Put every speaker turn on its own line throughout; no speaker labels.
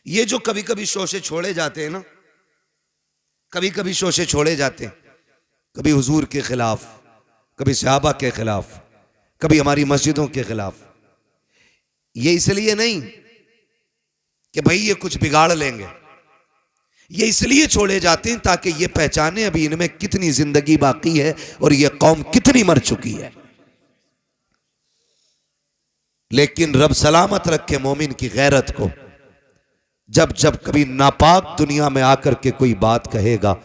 ये जो कभी कभी शोशे छोड़े जाते हैं ना, कभी कभी शोशे छोड़े जाते हैं, कभी हुजूर के खिलाफ, कभी सहाबा के खिलाफ, कभी हमारी मस्जिदों के खिलाफ, ये इसलिए नहीं कि भाई ये कुछ बिगाड़ लेंगे, ये इसलिए छोड़े जाते हैं ताकि ये पहचाने अभी इनमें कितनी जिंदगी बाकी है और ये कौम कितनी मर चुकी है। लेकिन रब सलामत रखे मोमिन की गैरत को। जब जब कभी नापाक दुनिया में आकर के कोई बात कहेगा,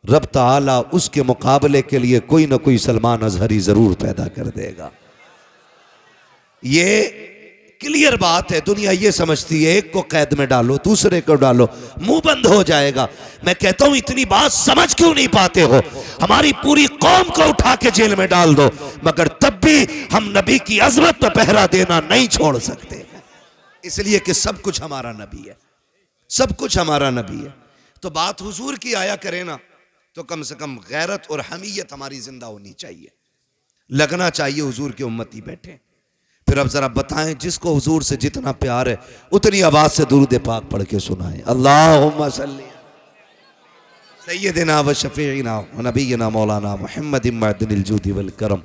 रब ताला उसके मुकाबले के लिए कोई ना कोई सलमान अजहरी जरूर पैदा कर देगा। ये क्लियर बात है। दुनिया ये समझती है एक को कैद में डालो, दूसरे को डालो, मुंह बंद हो जाएगा। मैं कहता हूं इतनी बात समझ क्यों नहीं पाते हो? हमारी पूरी कौम को उठा के जेल में डाल दो, मगर तब भी हम नबी की अजमत पर पहरा देना नहीं छोड़ सकते, इसलिए कि सब कुछ हमारा नबी है, सब कुछ हमारा नबी है। तो बात हुजूर की आया करे ना, तो कम से कम गैरत और हमीयत हमारी जिंदा होनी चाहिए, लगना चाहिए हुजूर के उम्मती बैठे। फिर अब जरा बताएं, जिसको हुजूर से जितना प्यार है उतनी आवाज से दुरूद पाक पढ़ के सुनाएं। अल्लाहुम्मा सल्ली सय्यदिना व शफीइना व नबीना मौलाना मुहम्मद मअदिनिल जूदी वल करम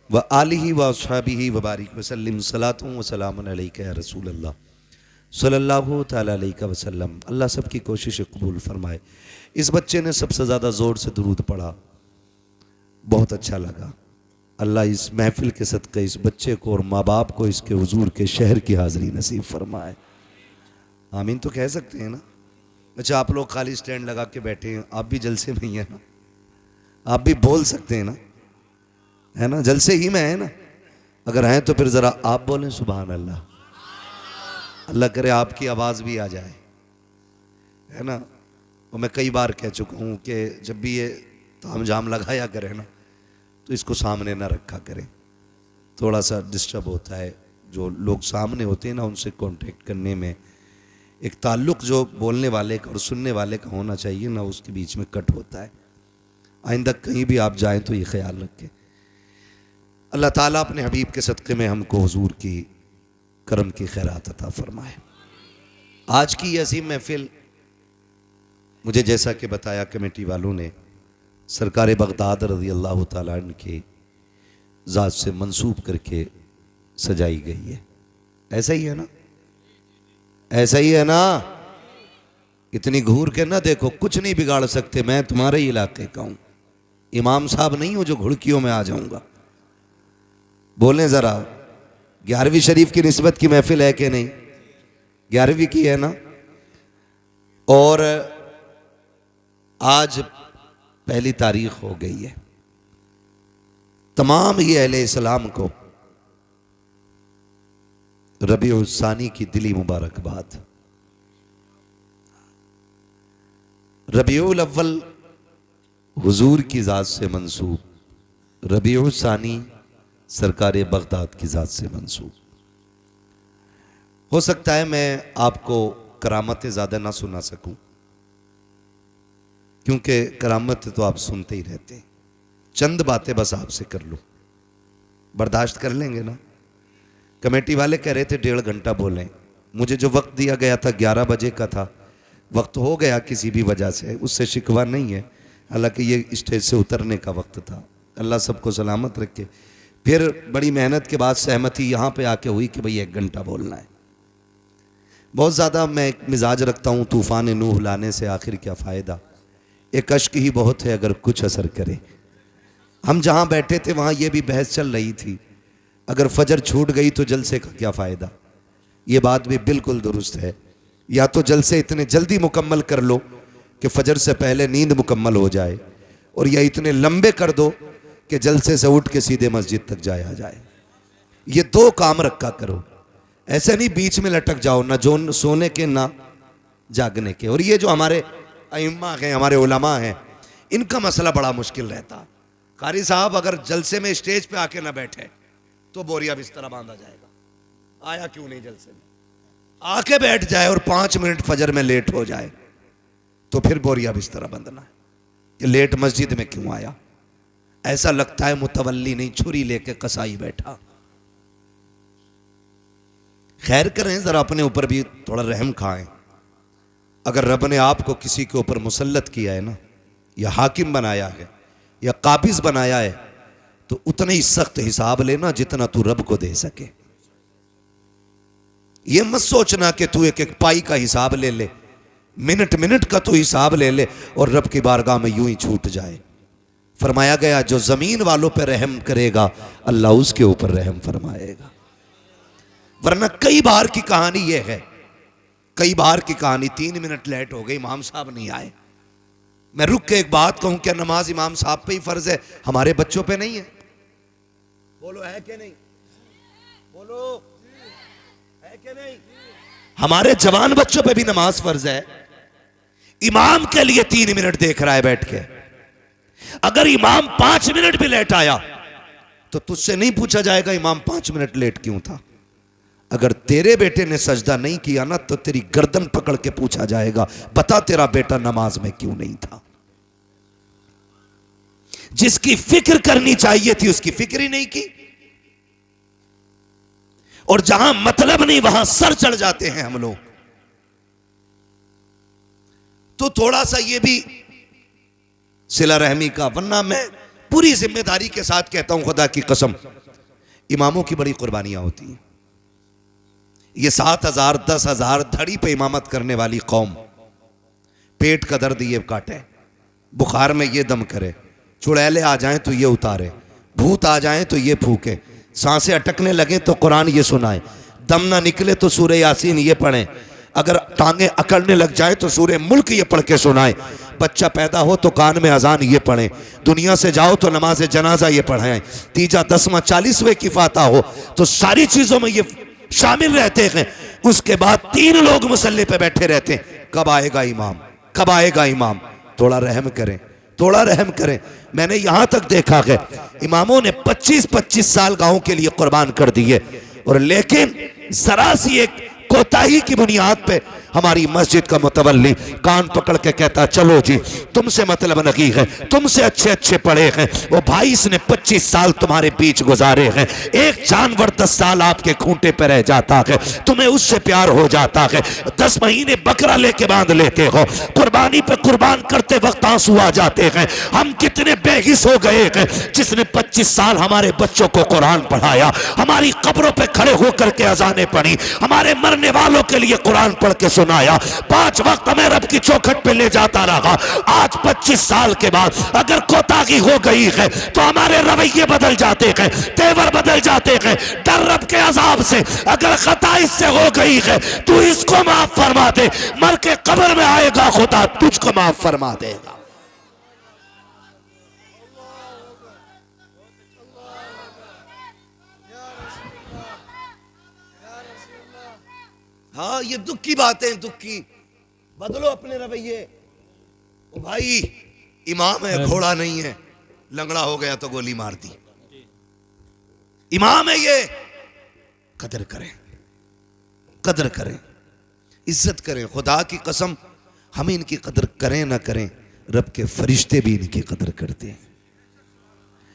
व आलिहि व अस्हाबिहि व बारिक व सल्लिम सलातु व सलामुन अलैका या रसूल अल्लाह सल्लल्लाहु तआला अलैहि वसल्लम। अल्लाह सबकी कोशिश कबूल फरमाए। इस बच्चे ने सबसे ज़्यादा ज़ोर से दुरूद पढ़ा, बहुत अच्छा लगा। अल्लाह इस महफिल के सदक़े इस बच्चे को और माँ बाप को इसके हुजूर के शहर की हाज़िरी नसीब फरमाए। आमीन तो कह सकते हैं ना? अच्छा, आप लोग खाली स्टैंड लगा के बैठे हैं, आप भी जलसे में ही हैं ना? आप भी बोल सकते हैं ना, है ना? जलसे ही में है ना? अगर हैं तो फिर ज़रा आप बोलें सुभान अल्लाह। अल्लाह करे आपकी आवाज़ भी आ जाए, है ना? और मैं कई बार कह चुका हूँ कि जब भी ये ताम झाम लगाया करें ना, तो इसको सामने ना रखा करें, थोड़ा सा डिस्टर्ब होता है। जो लोग सामने होते हैं ना, उनसे कांटेक्ट करने में एक ताल्लुक़ जो बोलने वाले का और सुनने वाले का होना चाहिए ना, उसके बीच में कट होता है। आइंदा कहीं भी आप जाएं तो ये ख्याल रखें। अल्लाह ताला अपने हबीब के सदक़े में हमको हुजूर की करम की खैरात अता फरमाए। आज की ये अजीम महफिल मुझे जैसा कि बताया कमेटी वालों ने, सरकार बगदाद रज़ी अल्लाह ताला अन्हु के ज़ात से मंसूब करके सजाई गई है। ऐसा ही है ना? ऐसा ही है ना? इतनी घूर के ना देखो, कुछ नहीं बिगाड़ सकते। मैं तुम्हारे ही इलाके का हूँ, इमाम साहब नहीं हूँ जो घुड़कियों में आ जाऊँगा। बोलें ज़रा, 11वीं शरीफ की निस्बत की महफिल है कि नहीं? 11वीं की है ना? और आज पहली तारीख हो गई है। तमाम ही अहले इस्लाम को रबीउल सानी की दिली मुबारकबाद। रबीउल अव्वल हुजूर की ज़ात से मंसूब, रबीउल सानी सरकार बगदाद की ज़ात से मंसूब। हो सकता है मैं आपको करामतें ज़्यादा ना सुना सकूं, क्योंकि करामत तो आप सुनते ही रहते हैं। चंद बातें बस आपसे कर लूँ, बर्दाश्त कर लेंगे ना? कमेटी वाले कह रहे थे 1.5 घंटा बोलें, मुझे जो वक्त दिया गया था 11 बजे का था, वक्त हो गया किसी भी वजह से, उससे शिकवा नहीं है, हालांकि ये स्टेज से उतरने का वक्त था। अल्लाह सबको सलामत रखे। फिर बड़ी मेहनत के बाद सहमति यहाँ पे आके हुई कि भाई 1 घंटा बोलना है। बहुत ज़्यादा मैं एक मिजाज रखता हूँ, तूफ़ान नूह लाने से आखिर क्या फ़ायदा, एक अश्क ही बहुत है अगर कुछ असर करे। हम जहाँ बैठे थे वहाँ ये भी बहस चल रही थी, अगर फजर छूट गई तो जलसे का क्या फ़ायदा। ये बात भी बिल्कुल दुरुस्त है। या तो जलसे इतने जल्दी मुकम्मल कर लो कि फजर से पहले नींद मुकम्मल हो जाए, और या इतने लंबे कर दो कि जलसे से उठ के सीधे मस्जिद तक जाया जाए। ये 2 काम रखा करो, ऐसे नहीं बीच में लटक जाओ, ना जो सोने के ना जागने के। और ये जो हमारे अइम्मा हैं, हमारे उलमा हैं, इनका मसला बड़ा मुश्किल रहता। कारी साहब अगर जलसे में स्टेज पे आके ना बैठे तो बोरिया बिस्तरा बांधा जाएगा। आया क्यों नहीं जलसे में? आके बैठ जाए और 5 मिनट फजर में लेट हो जाए तो फिर बोरिया बिस्तरा बंधना है कि लेट मस्जिद में क्यों आया। ऐसा लगता है मुतवल्ली नहीं, छुरी लेके कसाई बैठा। खैर करें, जरा अपने ऊपर भी थोड़ा रहम खाएं। अगर रब ने आपको किसी के ऊपर मुसल्लत किया है ना, या हाकिम बनाया है या काबिज बनाया है, तो उतने ही सख्त हिसाब लेना जितना तू रब को दे सके। ये मत सोचना कि तू एक एक पाई का हिसाब ले ले, मिनट मिनट का तू हिसाब ले ले और रब की बारगाह में यूं ही छूट जाए। फरमाया गया जो जमीन वालों पर रहम करेगा अल्लाह उसके ऊपर रहम फरमाएगा। वरना कई बार की कहानी यह है, कई बार की कहानी 3 मिनट लेट हो गई, इमाम साहब नहीं आए। मैं रुक के एक बात कहूं, क्या नमाज इमाम साहब पे ही फर्ज है, हमारे बच्चों पे नहीं है? बोलो है कि नहीं? बोलो है कि नहीं? हमारे जवान बच्चों पे भी नमाज फर्ज है। इमाम के लिए 3 मिनट देख रहा है बैठ के, अगर इमाम 5 मिनट भी लेट आया तो तुझसे नहीं पूछा जाएगा इमाम 5 मिनट लेट क्यों था। अगर तेरे बेटे ने सजदा नहीं किया ना तो तेरी गर्दन पकड़ के पूछा जाएगा, बता तेरा बेटा नमाज में क्यों नहीं था। जिसकी फिक्र करनी चाहिए थी उसकी फिक्र ही नहीं की, और जहां मतलब नहीं वहां सर चढ़ जाते हैं हम लोग। तो थोड़ा सा ये भी सिला रहमी का, वरना मैं पूरी जिम्मेदारी के साथ कहता हूं, खुदा की कसम, इमामों की बड़ी कुर्बानियां होती हैं। ये 7,000 10,000 धड़ी पे इमामत करने वाली कौम, पेट का दर्द ये काटे, बुखार में ये दम करे, चुड़ैले आ जाएं तो ये उतारे, भूत आ जाएं तो ये फूके, सांसें अटकने लगे तो कुरान ये सुनाए, दम ना निकले तो सूरह यासीन ये पढ़ें, अगर टांगे अकड़ने लग जाए तो सूरह मुल्क ये पढ़ के सुनाए, बच्चा पैदा हो तो कान में अजान ये पढ़ें, दुनिया से जाओ तो नमाज जनाजा ये पढ़ाएं, तीजा 10वां 40वें की फाता हो, तो सारी चीजों में ये शामिल रहते हैं। उसके बाद 3 लोग मुसल्ले पे बैठे रहते हैं, कब आएगा इमाम, कब आएगा इमाम। थोड़ा रहम करें, थोड़ा रहम करें। मैंने यहां तक देखा है इमामों ने 25-25 साल गांव के लिए कुर्बान कर दिए, और लेकिन जरा सी एक कोताही की बुनियाद पे हमारी मस्जिद का मुतवल्ली कान पकड़ के कहता चलो जी तुमसे मतलब नहीं है, तुमसे अच्छे अच्छे पढ़े हैं वो भाई, इसने 25 साल तुम्हारे बीच गुजारे हैं, एक जानवर 10 साल आपके खूंटे पे रह जाता है, तुम्हें उससे प्यार हो जाता है, 10 महीने बकरा लेके बांध लेते हो, कुर्बानी पे कुर्बान करते वक्त आंसू आ जाते हैं। हम कितने बेहिस हो गए हैं, जिसने 25 साल हमारे बच्चों को कुरान पढ़ाया, हमारी कब्रों पे खड़े होकर के अजानें पढ़ी, हमारे मरने वालों के लिए कुरान पढ़ के सुनाया, 5 वक्त हमें रब की चौखट पे ले जाता रहा। आज 25 साल के बाद अगर कोताही हो गई है तो हमारे रवैये बदल जाते हैं, तेवर बदल जाते हैं, डर रब के अजाब से। अगर खता इससे हो गई है तू इसको माफ फरमा दे, मर के कब्र में आएगा खुदा तुझको माफ फरमा देगा। हाँ ये दुख की बातें, दुख की, बदलो अपने रवैये। ओ भाई इमाम है, घोड़ा नहीं है, लंगड़ा हो गया तो गोली मार दी। इमाम है ये, कदर करें, कदर करें, इज्जत करें। खुदा की कसम हम इनकी कदर करें ना करें, रब के फरिश्ते भी इनकी कदर करते हैं।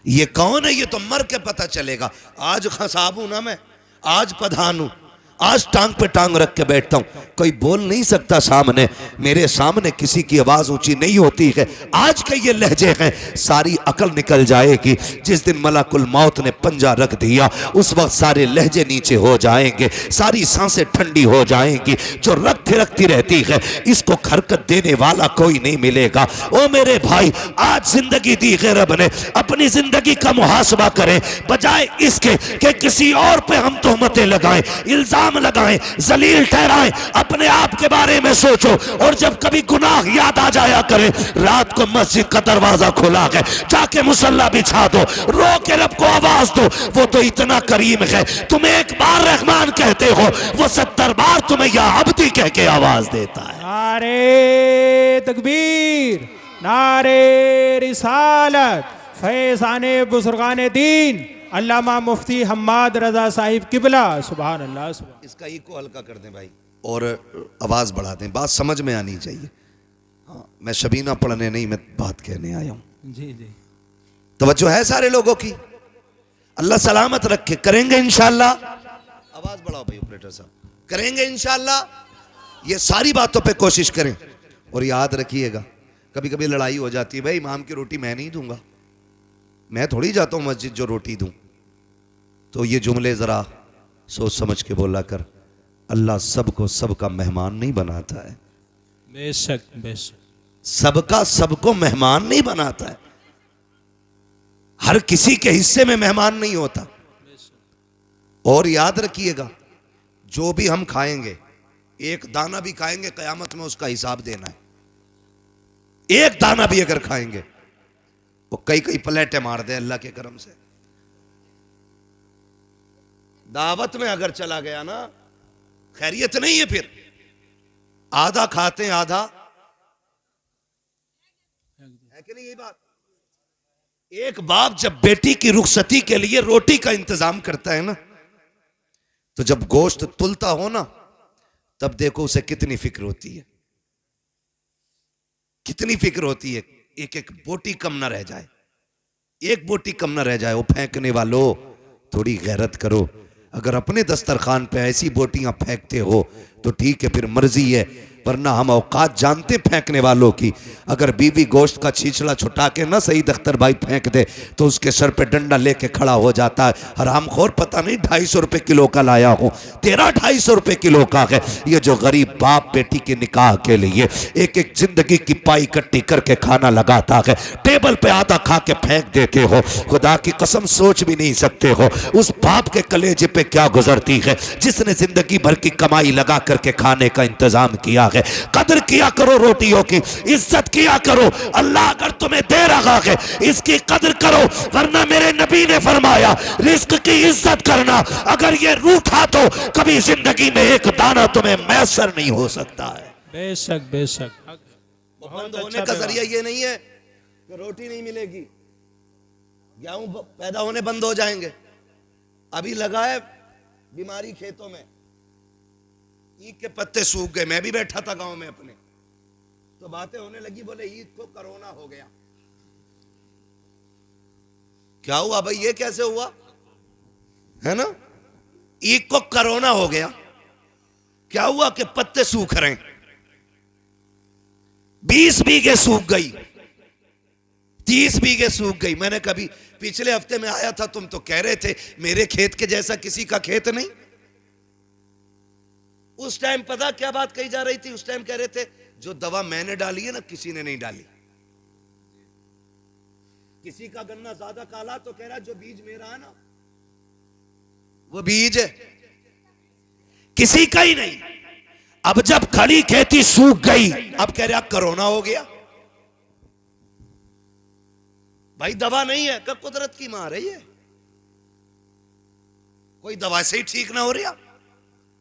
ये कौन है ये तो मर के पता चलेगा। आज खसाब हूं ना मैं, आज प्रधान हूं, आज टांग पे टांग रख के बैठता हूं, कोई बोल नहीं सकता सामने, मेरे सामने किसी की आवाज ऊंची नहीं होती है। आज के ये लहजे हैं, सारी अकल निकल जाएगी। जिस दिन मलाकुल मौत ने पंजा रख दिया उस वक्त सारे लहजे नीचे हो जाएंगे, सारी सांसें ठंडी हो जाएंगी। जो रख थिरकती रहती है इसको हरकत देने वाला कोई नहीं मिलेगा। ओ मेरे भाई, आज जिंदगी दी है रब ने, अपनी जिंदगी का मुहासबा करें, बजाय इसके कि किसी और पे हम तोहमतें लगाएं, इल्जाम लगाएं, जलील ठहराएं। अपने आप के बारे में सोचो, और जब कभी गुनाह याद आ जाया करे, रात को मस्जिद का दरवाजा खुला है, जाके मुसल्ला बिछा दो, रो के रब को आवाज दो। वो तो इतना करीम है, तुम एक बार रहमान कहते हो, वो 70 बार तुम्हें या अब्दी कह के आवाज देता है।
नारे तकबीर, नारे रिसालत, फैज़ाने बुजुर्गाने दीन अल्लामा मुफ्ती हम्माद रजा साहिब किबला, सुभान अल्लाह।
इसका इको हल्का कर दें भाई और आवाज बढ़ा दें, बात समझ में आनी चाहिए। हाँ, मैं शबीना पढ़ने नहीं, मैं बात कहने आया हूं।
जी जी,
तवज्जो है सारे लोगों की। अल्लाह सलामत रखे, करेंगे इंशाअल्लाह। आवाज बढ़ाओ भाई ऑपरेटर साहब, करेंगे इंशाअल्लाह। ये सारी बातों पे कोशिश करें। और याद रखिएगा, कभी कभी लड़ाई हो जाती है, भाई इमाम की रोटी मैं नहीं दूंगा, मैं थोड़ी जाता हूं मस्जिद जो रोटी दूं। तो ये जुमले जरा सोच समझ के बोला कर। अल्लाह सबको सबका मेहमान नहीं बनाता है,
बेशक बेशक,
सबका सबको मेहमान नहीं बनाता है, हर किसी के हिस्से में मेहमान नहीं होता। और याद रखिएगा, जो भी हम खाएंगे, एक दाना भी खाएंगे कयामत में उसका हिसाब देना है। एक दाना भी अगर खाएंगे, वो कई कई प्लेटें मार दे अल्लाह के करम से। दावत में अगर चला गया ना, खैरियत नहीं है फिर। आधा खाते हैं, आधा है कि नहीं यही बात। एक बाप जब बेटी की रुखसती के लिए रोटी का इंतजाम करता है ना, तो जब गोश्त तुलता हो ना, तब देखो उसे कितनी फिक्र होती है, कितनी फिक्र होती है। एक एक बोटी कम ना रह जाए, एक बोटी कम ना रह जाए। वो फेंकने वालों, थोड़ी गैरत करो। अगर अपने दस्तरखान पे ऐसी बोटियां फेंकते हो तो ठीक है, फिर मर्जी है, वरना हम औकात जानते फेंकने वालों की। अगर बीवी गोश्त का छीछड़ा छुटा के ना सईद अख्तर भाई फेंक दे तो उसके सर पे डंडा लेके खड़ा हो जाता है। हरामखोर, पता नहीं 250 रुपए किलो का लाया हूं, तेरा 250 रुपए किलो का है। ये जो गरीब बाप बेटी के निकाह के लिए एक एक जिंदगी की पाई इकट्ठी करके खाना लगाता है, टेबल पे आधा खा के फेंक देते हो। खुदा की कसम सोच भी नहीं सकते हो उस बाप के कलेजे पे क्या गुजरती है जिसने जिंदगी भर की कमाई लगा करके खाने का इंतजाम किया है। कदर किया करो रोटियों की, इज्जत किया करो। अल्लाह अगर तुम्हें दे रहा है इसकी कदर करो, वरना मेरे नबी ने फरमाया रिस्क की इज्जत करना। अगर ये रूठा तो कभी जिंदगी में एक दाना तुम्हें मैसर नहीं हो सकता है।
बेशक बेशक।
बंद होने का जरिया ये नहीं है कि रोटी नहीं मिलेगी, गेहूं पैदा होने बंद हो जाएंगे। अभी लगा है बीमारी खेतों में, ईख के पत्ते सूख गए। मैं भी बैठा था गांव में अपने, तो बातें होने लगी, बोले ईद को कोरोना हो गया। क्या हुआ भाई, ये कैसे हुआ है ना? ईद को कोरोना हो गया। क्या हुआ कि पत्ते सूख रहे हैं, 20 बीघे सूख गई, 30 बीघे सूख गई। मैंने कभी पिछले हफ्ते में आया था, तुम तो कह रहे थे मेरे खेत के जैसा किसी का खेत नहीं। उस टाइम पता क्या बात कही जा रही थी? उस टाइम कह रहे थे जो दवा मैंने डाली है ना, किसी ने नहीं डाली। किसी का गन्ना ज्यादा काला तो कह रहा जो बीज मेरा है ना वो बीज है, किसी का ही नहीं। अब जब खड़ी खेती सूख गई, अब कह रहा कोरोना हो गया। भाई दवा नहीं है, कब कुदरत की मार है ये, कोई दवा से ही ठीक ना हो रहा।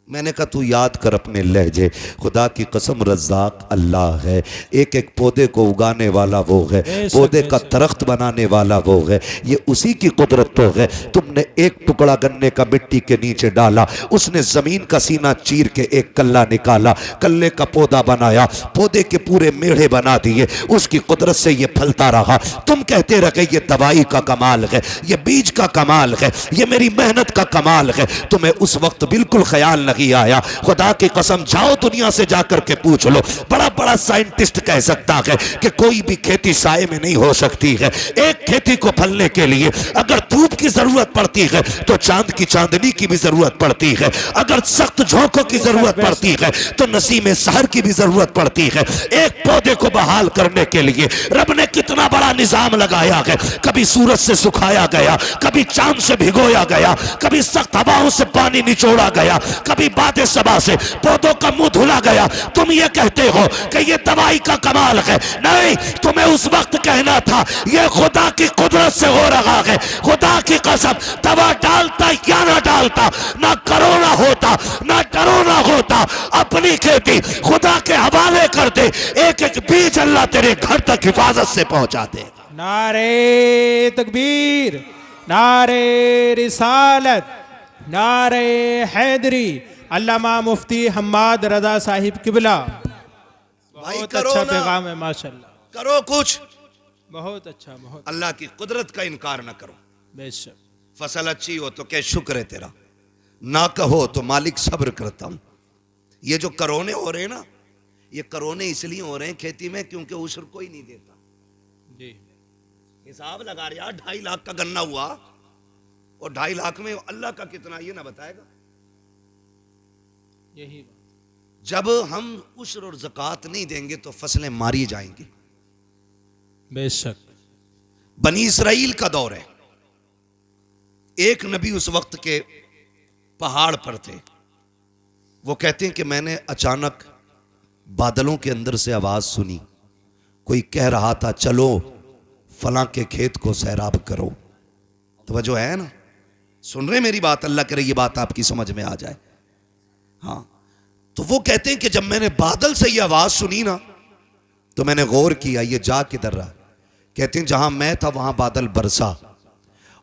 मैंने कहा तू याद कर अपने लहजे, खुदा की कसम रज़्ज़ाक़ अल्लाह है। एक एक पौधे को उगाने वाला वो है, पौधे का दरख्त बनाने वाला वो है। ये उसी की कुदरत तो है। तुमने एक टुकड़ा गन्ने का मिट्टी के नीचे डाला, उसने जमीन का सीना चीर के एक कल्ला निकाला, कल्ले का पौधा बनाया, पौधे के पूरे मेढ़े बना दिए, उसकी कुदरत से ये फलता रहा। तुम कहते रहे ये दवाई का कमाल है, ये बीज का कमाल है, ये मेरी मेहनत का कमाल है। तुम्हें उस वक्त बिल्कुल ख्याल नहीं आया। खुदा की कसम, जाओ दुनिया से जाकर के पूछ लो, बड़ा बड़ा साइंटिस्ट कह सकता है कि कोई भी खेती साए में नहीं हो सकती है। एक खेती को फलने के लिए अगर धूप की जरूरत पड़ती है तो चांद की चांदनी की भी जरूरत पड़ती है। अगर सख्त झोंकों की जरूरत पड़ती है तो नसीम सहर की भी जरूरत पड़ती है। एक पौधे को बहाल करने के लिए रब ने कितना बड़ा निजाम लगाया है। कभी सूरज से सुखाया गया, कभी चांद से भिगोया गया, कभी सख्त हवाओं से पानी निचोड़ा गया, कभी बादे सबा से पौधों का मुंह धुला गया। तुम ये कहते हो कि ये दवाई का कमाल है। नहीं, तुम्हें उस वक्त कहना था ये खुदा की कुदरत से हो रहा है। खुदा की कसम, दवा डालता या ना डालता, ना कोरोना होता ना डरोना होता। अपनी खेती खुदा के हवाले कर दे, एक एक बीज अल्लाह तेरे घर तक हिफाजत से पहुंचा दे।
नारे तकबीर, नारे रिसालत, नारे हैदरी। अल्लामा मुफ्ती हम्माद रजा साहिब किबला। बहुत अच्छा पैगाम है माशाल्लाह।
करो कुछ,
बहुत अच्छा, बहुत
अल्लाह की कुदरत का इनकार ना करो।
बेशक।
फसल अच्छी हो तो क्या शुक्र है तेरा, ना कहो तो मालिक सब्र करता हूं। ये जो करोने हो रहे हैं ना, ये करोने इसलिए हो रहे हैं खेती में क्योंकि उशर कोई नहीं देता।
जी।
हिसाब लगा रहा 2.5 लाख का गन्ना हुआ और 2.5 लाख में अल्लाह का कितना ये ना बताएगा।
यही बात।
जब हम उशर और ज़कात नहीं देंगे तो फसलें मारी जाएंगी।
बेशक।
बनी इसराइल का दौर है। एक नबी उस वक्त के पहाड़ पर थे। वो कहते हैं कि मैंने अचानक बादलों के अंदर से आवाज सुनी, कोई कह रहा था चलो फलां के खेत को सैराब करो। तवज्जो है ना, सुन रहे मेरी बात? अल्लाह करे ये बात आपकी समझ में आ जाए। हाँ, तो वो कहते हैं कि जब मैंने बादल से ये आवाज सुनी ना तो मैंने गौर किया ये जा किधर रहा। कहते हैं जहां मैं था वहां बादल बरसा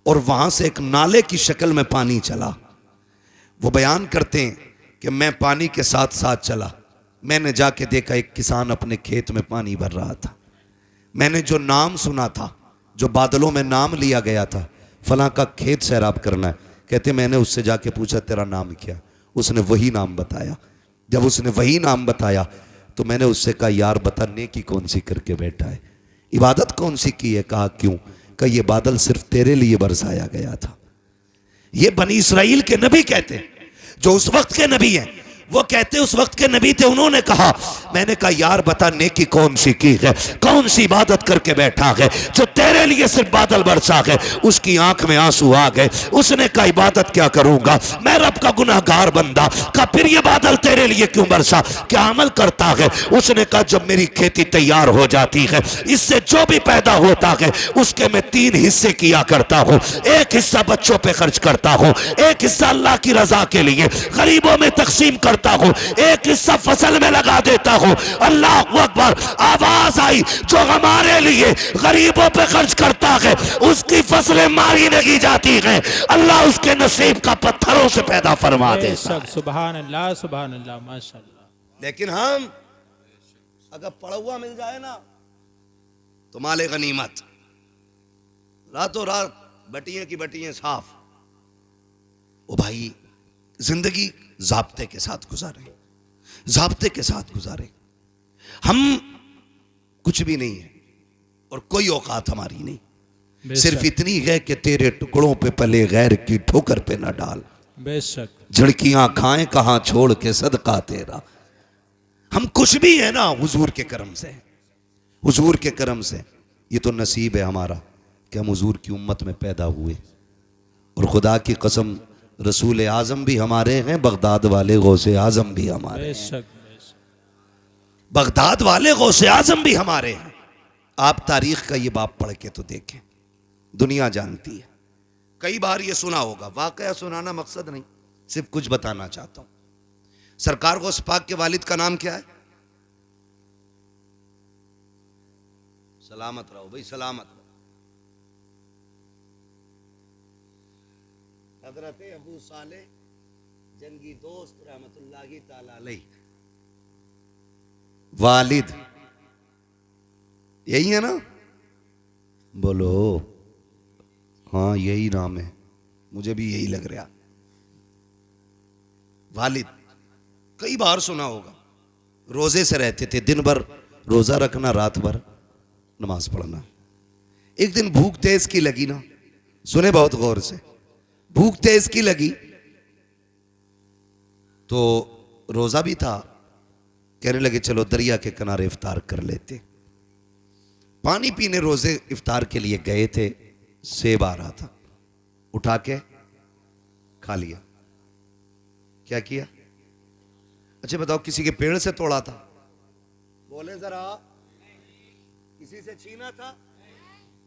और वहां से एक नाले की शक्ल में पानी चला। वो बयान करते हैं कि मैं पानी के साथ साथ चला। मैंने जाके देखा एक किसान अपने खेत में पानी भर रहा था। मैंने जो नाम सुना था, जो बादलों में नाम लिया गया था, फलां का खेत सैराब करना है, कहते मैंने उससे जाके पूछा तेरा नाम क्या? उसने वही नाम बताया। जब उसने वही नाम बताया तो मैंने उससे कहा यार बता नेकी कौन सी करके बैठा है, इबादत कौन सी की है? कहा क्यों? कहा ये बादल सिर्फ तेरे लिए बरसाया गया था। ये बनी इसराइल के नबी कहते हैं, जो उस वक्त के नबी हैं। वो कहते उस वक्त के नबी थे। उन्होंने कहा, मैंने कहा यार बता नेकी कौन सी की है, कौन सी इबादत करके बैठा है जो तेरे लिए सिर्फ बादल बरसा है? उसकी आंख में आंसू आ गए। उसने कहा इबादत क्या करूंगा, मैं रब का गुनाहगार बंदा। कहा फिर ये बादल तेरे लिए क्यों बरसा, क्या अमल करता है? उसने कहा जब मेरी खेती तैयार हो जाती है, इससे जो भी पैदा होता है उसके मैं 3 हिस्से किया करता हूं। एक हिस्सा बच्चों पे खर्च करता हूं, एक हिस्सा अल्लाह की रजा के लिए गरीबों में तकसीम करता हूं, एक हिस्सा फसल में लगा देता हूं। अल्लाह अकबर। आवाज आई जो हमारे लिए गरीबों पे खर्च करता है उसकी फसलें मारी नहीं जाती हैं, अल्लाह उसके नसीब का पत्थरों से पैदा फरमा देता है।
सुभान अल्लाह, सुभान अल्लाह, माशाअल्लाह।
लेकिन हम अगर पड़ा हुआ मिल जाए ना तो माले गनीमत, रातों रात बटियां की बटियां साफ। ओ भाई जिंदगी ज़ाब्ते के साथ गुजारे, ज़ाब्ते के साथ गुजारे। हम कुछ भी नहीं है और कोई औकात हमारी नहीं, सिर्फ इतनी है कि तेरे टुकड़ों पे पले गैर की ठोकर पे न डाल।
बेशक।
झड़कियां खाएं कहां छोड़ के सदका तेरा। हम कुछ भी है ना हुजूर के करम से, हुजूर के करम से। ये तो नसीब है हमारा कि हम हुजूर की उम्मत में पैदा हुए। और खुदा की कसम रसूल आजम भी हमारे हैं, बगदाद वाले गौसे आजम भी हमारे हैं, बगदाद वाले गौसे आजम भी हमारे हैं। आप तारीख का ये बाप पढ़ के तो देखें, दुनिया जानती है। कई बार ये सुना होगा, वाकया सुनाना मकसद नहीं, सिर्फ कुछ बताना चाहता हूं। सरकार गौस पाक के वालिद का नाम क्या है? सलामत रहो भाई, सलामत रहो। हजरत अबू साले जंगी दोस्त रहमतुल्लाहि ताला अलैह वालिद, यही है ना? बोलो हाँ यही नाम है, मुझे भी यही लग रहा। वालिद कई बार सुना होगा। रोजे से रहते थे, दिन भर रोजा रखना, रात भर नमाज पढ़ना। एक दिन भूख तेज की लगी ना, सुने बहुत गौर से, भूख तेज की लगी तो रोजा भी था, कहने लगे चलो दरिया के किनारे इफ्तार कर लेते। पानी पीने रोजे इफ्तार के लिए गए थे, सेब आ रहा था, उठा के खा लिया। क्या किया? अच्छा बताओ, किसी के पेड़ से तोड़ा था? बोले जरा, किसी से छीना था?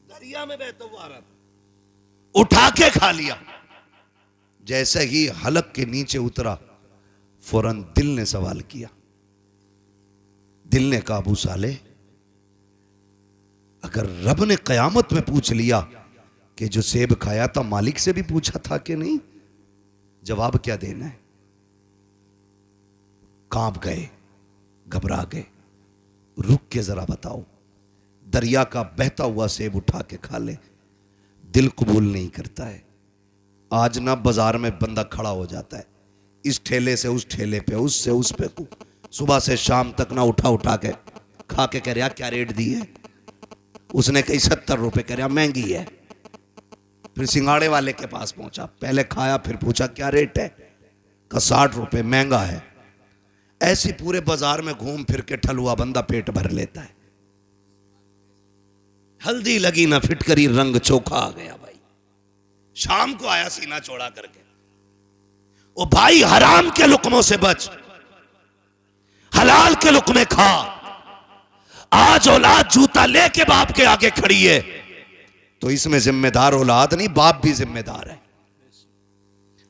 दरिया में बहता हुआ आ रहा था, उठा के खा लिया। जैसे ही हलक के नीचे उतरा, फौरन दिल ने सवाल किया। दिल ने कहा अबू साले, अगर रब ने कयामत में पूछ लिया कि जो सेब खाया था मालिक से भी पूछा था कि नहीं, जवाब क्या देना है? कांप गए, घबरा गए। रुक के जरा बताओ, दरिया का बहता हुआ सेब उठा के खा ले, दिल कबूल नहीं करता है। आज ना बाजार में बंदा खड़ा हो जाता है, इस ठेले से उस ठेले पे, उससे उस पे, सुबह से शाम तक ना उठा उठा के खा के कह रहा क्या रेट दी है। उसने कही 70 रुपए, कह रहा महंगी है। फिर सिंगाड़े वाले के पास पहुंचा, पहले खाया फिर पूछा क्या रेट है, का 60 रुपए, महंगा है। ऐसी पूरे बाजार में घूम फिर के ठलुआ बंदा पेट भर लेता है। हल्दी लगी ना फिटकरी, रंग चोखा आ गया भाई। शाम को आया सीना चौड़ा करके, ओ भाई हराम के लुकमों से बच, हलाल के लुकमे खा। आज औलाद जूता लेके बाप के आगे खड़ी है तो इसमें जिम्मेदार औलाद नहीं, बाप भी जिम्मेदार है।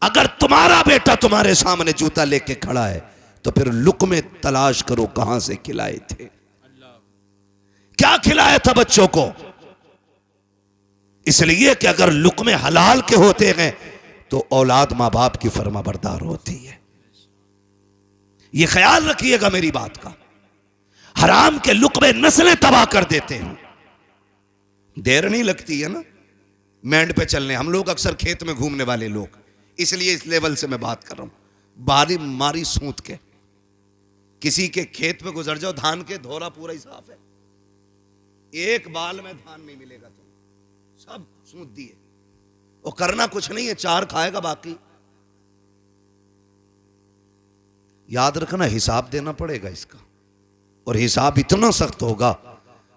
अगर तुम्हारा बेटा तुम्हारे सामने जूता लेके खड़ा है तो फिर लुकमे तलाश करो कहां से खिलाए थे, क्या खिलाया था बच्चों को। इसलिए कि अगर लुकमे हलाल के होते हैं तो औलाद मां बाप की फर्माबरदार होती है। यह ख्याल रखिएगा मेरी बात का। हराम के लुकमे नस्लें तबाह कर देते हैं। देर नहीं लगती है ना मैंड पे चलने। हम लोग अक्सर खेत में घूमने वाले लोग, इसलिए इस लेवल से मैं बात कर रहा हूं। बारी मारी सूत के किसी के खेत पे गुजर जाओ, धान के धोरा पूरा ही साफ है, एक बाल में धान नहीं मिलेगा, तो सब सूत दिए। वो करना कुछ नहीं है, चार खाएगा बाकी। याद रखना हिसाब देना पड़ेगा इसका, और हिसाब इतना सख्त होगा,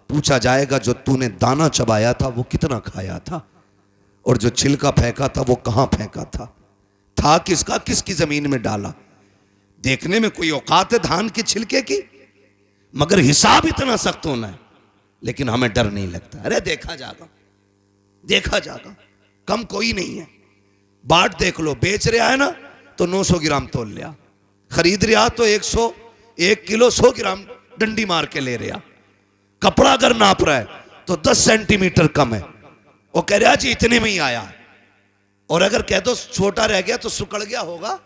पूछा जाएगा जो तूने दाना चबाया था वो कितना खाया था, और जो छिलका फेंका था वो कहां फेंका था किसका, किसकी जमीन में डाला। देखने में कोई औकात है धान के छिलके की, मगर हिसाब इतना सख्त होना है। लेकिन हमें डर नहीं लगता, अरे देखा जाएगा, देखा जाएगा, कम कोई नहीं है। बाट देख लो, बेच रहा है ना तो 900 ग्राम तोल लिया, खरीद रहा तो 1 किलो 100 ग्राम डंडी मार के ले रहा। कपड़ा अगर नाप रहा है तो 10 सेंटीमीटर कम है, वो कह रहा जी इतने में ही आया। और अगर कह दो छोटा रह गया तो सुकड़ गया होगा।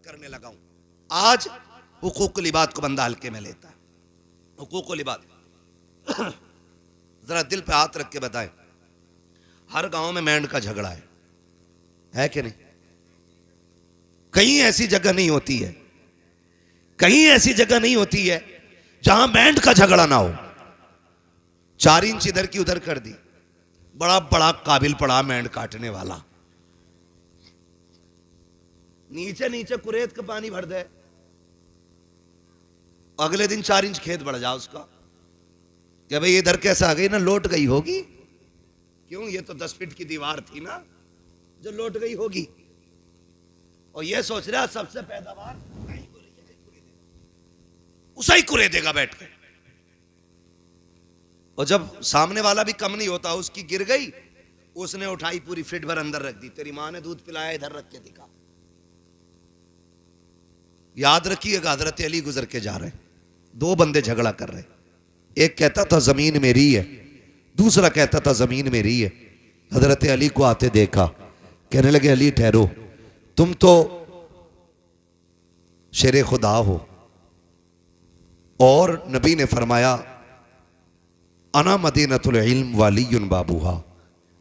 करने लगा हूं आज। हुकूकुल इबाद को बंदा हल्के में लेता है। हुकूकुल इबाद जरा दिल पे हाथ रख के बताएं, हर गांव में मेंढ का झगड़ा है कि नहीं? कहीं ऐसी जगह नहीं होती है, कहीं ऐसी जगह नहीं होती है जहां मेंढ का झगड़ा ना हो। 4 इंच इधर की उधर कर दी, बड़ा बड़ा काबिल पड़ा मेंढ काटने वाला, नीचे नीचे कुरेद का पानी भर दे, अगले दिन 4 इंच खेत बढ़ जाओ उसका, क्या भाई इधर कैसे आ गई ना, लौट गई होगी। क्यों? ये तो 10 फीट की दीवार थी ना जो लौट गई होगी। और ये सोच रहा सबसे पैदावार उसे ही कुरेदेगा बैठ के। और जब सामने वाला भी कम नहीं होता, उसकी गिर गई, उसने उठाई पूरी फीट भर अंदर रख दी। तेरी मां ने दूध पिलाया, इधर रख के दिखा। याद रखिएगा, हजरत अली गुजर के जा रहे, 2 बंदे झगड़ा कर रहे। एक कहता था जमीन मेरी है, दूसरा कहता था जमीन मेरी है। हजरत अली को आते देखा, कहने लगे अली ठहरो, तुम तो शेरे खुदा हो, और नबी ने फरमाया अना मदीनतुल इल्म वालियुन बाबूहा,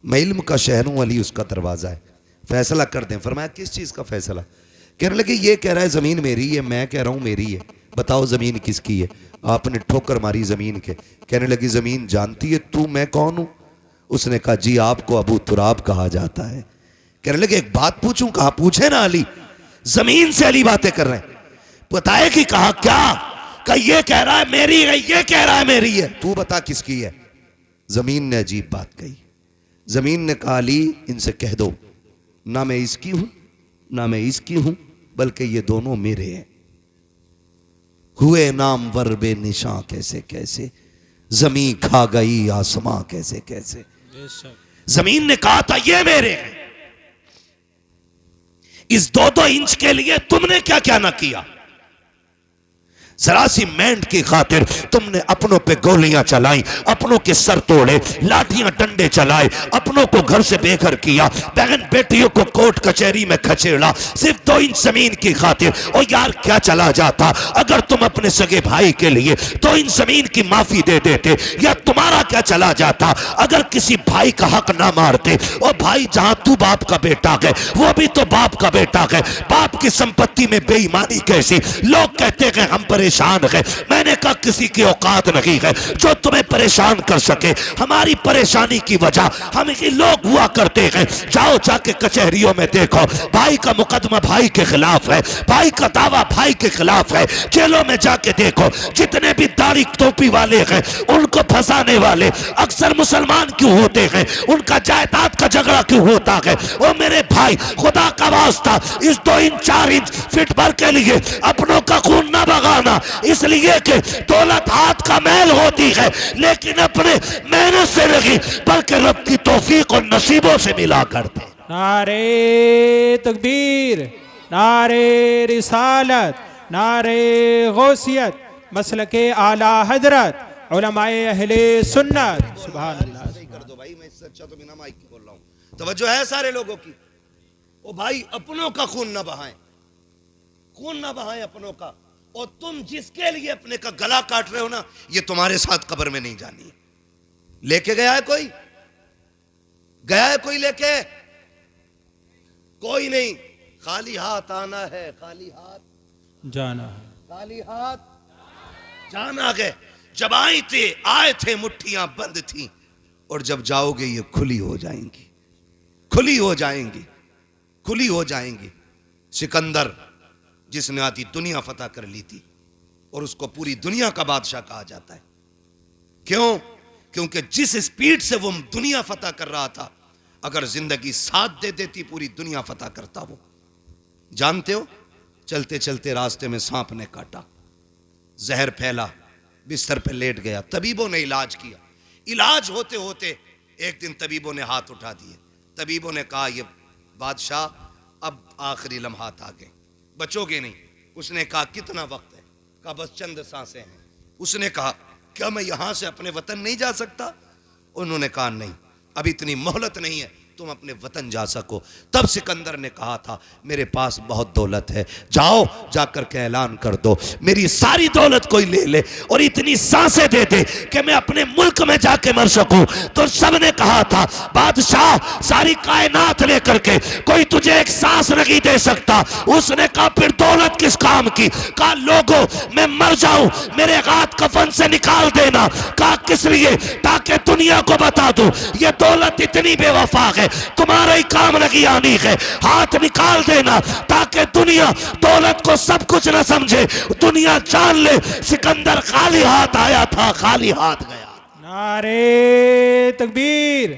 मैं इल्म का शहर हूं, अली उसका दरवाजा है, फैसला कर दें। फरमाया किस चीज का फैसला? कहने लगे ये कह रहा है जमीन मेरी है, मैं कह रहा हूं मेरी है, बताओ जमीन किसकी है? आपने ठोकर मारी जमीन के। कहने लगी जमीन जानती है तू मैं कौन हूं? उसने कहा जी आपको अबू तुराब कहा जाता है। कहने लगे एक बात पूछूं? कहा पूछे ना अली। जमीन से अली बातें कर रहे हैं, बताए कि कहा क्या? कि ये कह रहा है मेरी है, ये कह रहा है मेरी है, तू बता किसकी है। जमीन ने अजीब बात कही। जमीन ने कहा अली इनसे कह दो ना मैं इसकी हूं ना मैं इसकी हूं, बल्कि ये दोनों मेरे हैं। हुए नाम वर बे निशां कैसे कैसे, जमीन खा गई आसमां कैसे कैसे।
बेशक
जमीन ने कहा था ये मेरे हैं। इस 2-2 इंच के लिए तुमने क्या क्या ना किया। जरा सी मेंढ की खातिर तुमने अपनों पे गोलियां चलाई, अपनों के सर तोड़े, लाठियां डंडे चलाए, अपनों को घर से बेघर किया, बहन बेटियों को कोर्ट कचहरी में खचेड़ा, सिर्फ 2 इंच जमीन की खातिर। और यार क्या चला जाता अगर तुम अपने सगे भाई के लिए 2 इंच जमीन की माफी दे देते, या तुम्हारा क्या चला जाता अगर किसी भाई का हक ना मारते। और भाई जहां तू बाप का बेटा है वो भी तो बाप का बेटा है। बाप की संपत्ति में बेईमानी कैसी। लोग कहते हैं हम परेशान है, मैंने कहा किसी की औकात नहीं है जो तुम्हें परेशान कर सके। हमारी परेशानी की वजह हम ही लोग हुआ करते हैं। जाओ जाके कचहरियों में देखो, भाई का मुकदमा भाई के खिलाफ है, भाई का दावा भाई के खिलाफ है। जेलों में जाके देखो जितने भी दाढ़ी टोपी वाले हैं उनको फंसाने वाले अक्सर मुसलमान क्यों होते हैं, उनका जायदाद का झगड़ा क्यों होता है। ओ मेरे भाई खुदा का वास्ता इस 2 इंच 4 इंच फिट भर के लिए अपनों का खून ना बगाना, इसलिए कि दौलत हाथ का मैल होती है लेकिन अपने मेहनत से नहीं बल्कि रब की तौफीक और नसीबों से मिला करते।
नारे तकबीर, नारे रिसालत, नारे गौसियत, मसलके आला हजरत, उलमाए अहले सुन्नत। सुभान अल्लाह।
कर दो भाई, मैं इससे अच्छा तो बिना माइक के बोल रहा हूं। तवज्जो है सारे लोगों की। ओ भाई अपनों का खून ना बहाएं, खून ना बहाएं अपनों का। और तुम जिसके लिए अपने का गला काट रहे हो ना, ये तुम्हारे साथ कब्र में नहीं जानी है। लेके गया है कोई, गया है कोई लेके? कोई नहीं। खाली हाथ आना है, खाली हाथ
जाना है,
खाली हाथ जाना है। जब आए थे मुट्ठियां बंद थी, और जब जाओगे ये खुली हो जाएंगी, खुली हो जाएंगी, खुली हो जाएंगी। सिकंदर जिसने आधी दुनिया फतह कर ली थी और उसको पूरी दुनिया का बादशाह कहा जाता है। क्यों? क्योंकि जिस स्पीड से वो दुनिया फतह कर रहा था, अगर जिंदगी साथ दे देती पूरी दुनिया फतह करता वो। जानते हो, चलते चलते रास्ते में सांप ने काटा, जहर फैला, बिस्तर पे लेट गया। तबीबों ने इलाज किया, इलाज होते होते एक दिन तबीबों ने हाथ उठा दिए। तबीबों ने कहा ये बादशाह अब आखिरी लम्हात आ गए, बचोगे नहीं। उसने कहा कितना वक्त है? कहा बस चंद सांसें हैं। उसने कहा क्या मैं यहां से अपने वतन नहीं जा सकता? उन्होंने कहा नहीं, अभी इतनी मोहलत नहीं है तुम अपने वतन जा सको। तब सिकंदर ने कहा था मेरे पास बहुत दौलत है, जाओ जाकर के ऐलान कर दो मेरी सारी दौलत कोई ले ले और इतनी सांसें दे दे कि मैं अपने मुल्क में जाके मर सकूं। तो सबने कहा था बादशाह सारी कायनात लेकर के कोई तुझे एक सांस नहीं दे सकता। उसने कहा फिर दौलत किस काम की? कहा लोगों मैं मर जाऊं मेरे हाथ कफन से निकाल देना। कहा किस लिए? ताकि दुनिया को बता दूं ये दौलत इतनी बेवफा है, तुम्हारा ही काम लगी आनी है। हाथ निकाल देना ताकि दुनिया दौलत को सब कुछ न समझे, दुनिया जान ले सिकंदर खाली हाथ आया था, खाली हाथ गया।
नारे तकबीर,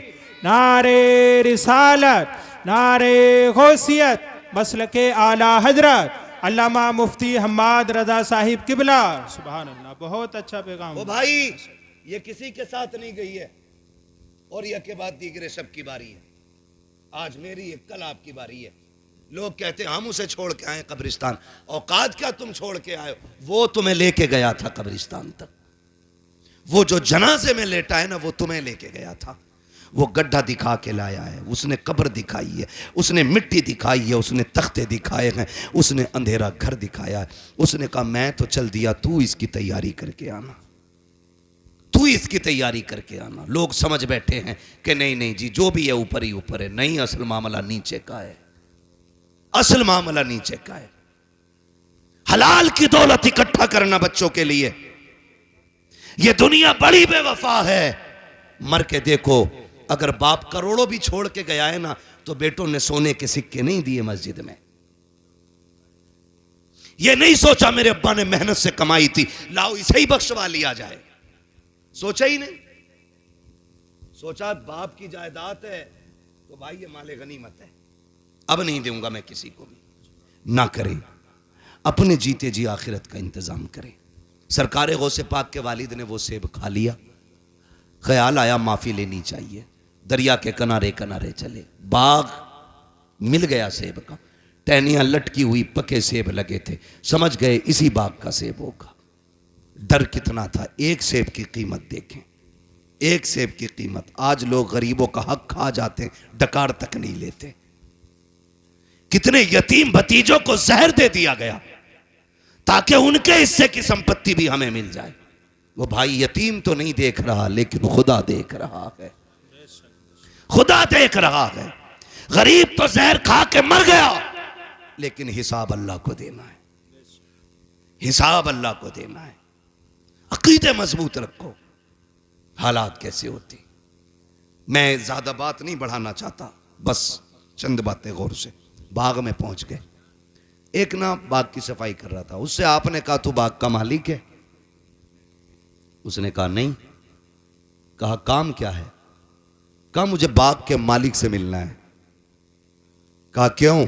नारे रिसालत, नारे गौसियत, मसलके आला हजरत अल्लामा मुफ्ती हम्माद रजा साहिब किबला। सुभान अल्लाह, बहुत अच्छा पैगाम।
ओ भाई ये किसी के साथ नहीं गई है, और यह के बाद दीगरे सब की बारी है। आज मेरी है, कल आपकी बारी है। लोग कहते हैं हम उसे छोड़ के आए कब्रिस्तान। औकात क्या तुम छोड़ के आए? वो तुम्हें लेके गया था कब्रिस्तान तक। वो जो जनाजे में लेटा है ना वो तुम्हें लेके गया था। वो गड्ढा दिखा के लाया है, उसने कब्र दिखाई है, उसने मिट्टी दिखाई है, उसने तख्ते दिखाए हैं, उसने अंधेरा घर दिखाया है। उसने कहा मैं तो चल दिया, तू इसकी तैयारी करके आना, तू इसकी तैयारी करके आना। लोग समझ बैठे हैं कि नहीं नहीं जी जो भी है ऊपर ही ऊपर है। नहीं, असल मामला नीचे का है, असल मामला नीचे का है। हलाल की दौलत इकट्ठा करना बच्चों के लिए। यह दुनिया बड़ी बेवफा है। मर के देखो, अगर बाप करोड़ों भी छोड़ के गया है ना तो बेटों ने सोने के सिक्के नहीं दिए मस्जिद में। ये नहीं सोचा मेरे अब्बा ने मेहनत से कमाई थी, लाओ इसे ही बख्शवा लिया जाए। सोचा ही नहीं। सोचा बाप की जायदाद है तो भाई ये माले गनीमत है, अब नहीं दूंगा मैं किसी को भी। ना करें, अपने जीते जी आखिरत का इंतजाम करें। सरकार गौसे पाक के वालिद ने वो सेब खा लिया, ख्याल आया माफी लेनी चाहिए। दरिया के किनारे किनारे चले, बाग मिल गया सेब का, टहनियां लटकी हुई पके सेब लगे थे, समझ गए इसी बाग का सेब होगा। डर कितना था, एक सेब की कीमत देखें, एक सेब की कीमत। आज लोग गरीबों का हक खा जाते हैं, डकार तक नहीं लेते। कितने यतीम भतीजों को जहर दे दिया गया ताकि उनके हिस्से की संपत्ति भी हमें मिल जाए। वो भाई यतीम तो नहीं देख रहा, लेकिन खुदा देख रहा है, खुदा देख रहा है। गरीब तो जहर खा के मर गया, लेकिन हिसाब अल्लाह को देना है, हिसाब अल्लाह को देना है। अकीदे मजबूत रखो। हालात कैसे होते, मैं ज्यादा बात नहीं बढ़ाना चाहता, बस चंद बातें गौर से। बाग में पहुंच गए, एक ना बाग की सफाई कर रहा था, उससे आपने कहा तू बाग का मालिक है? उसने कहा नहीं। कहा काम क्या है? कहा मुझे बाग के मालिक से मिलना है। कहा क्यों?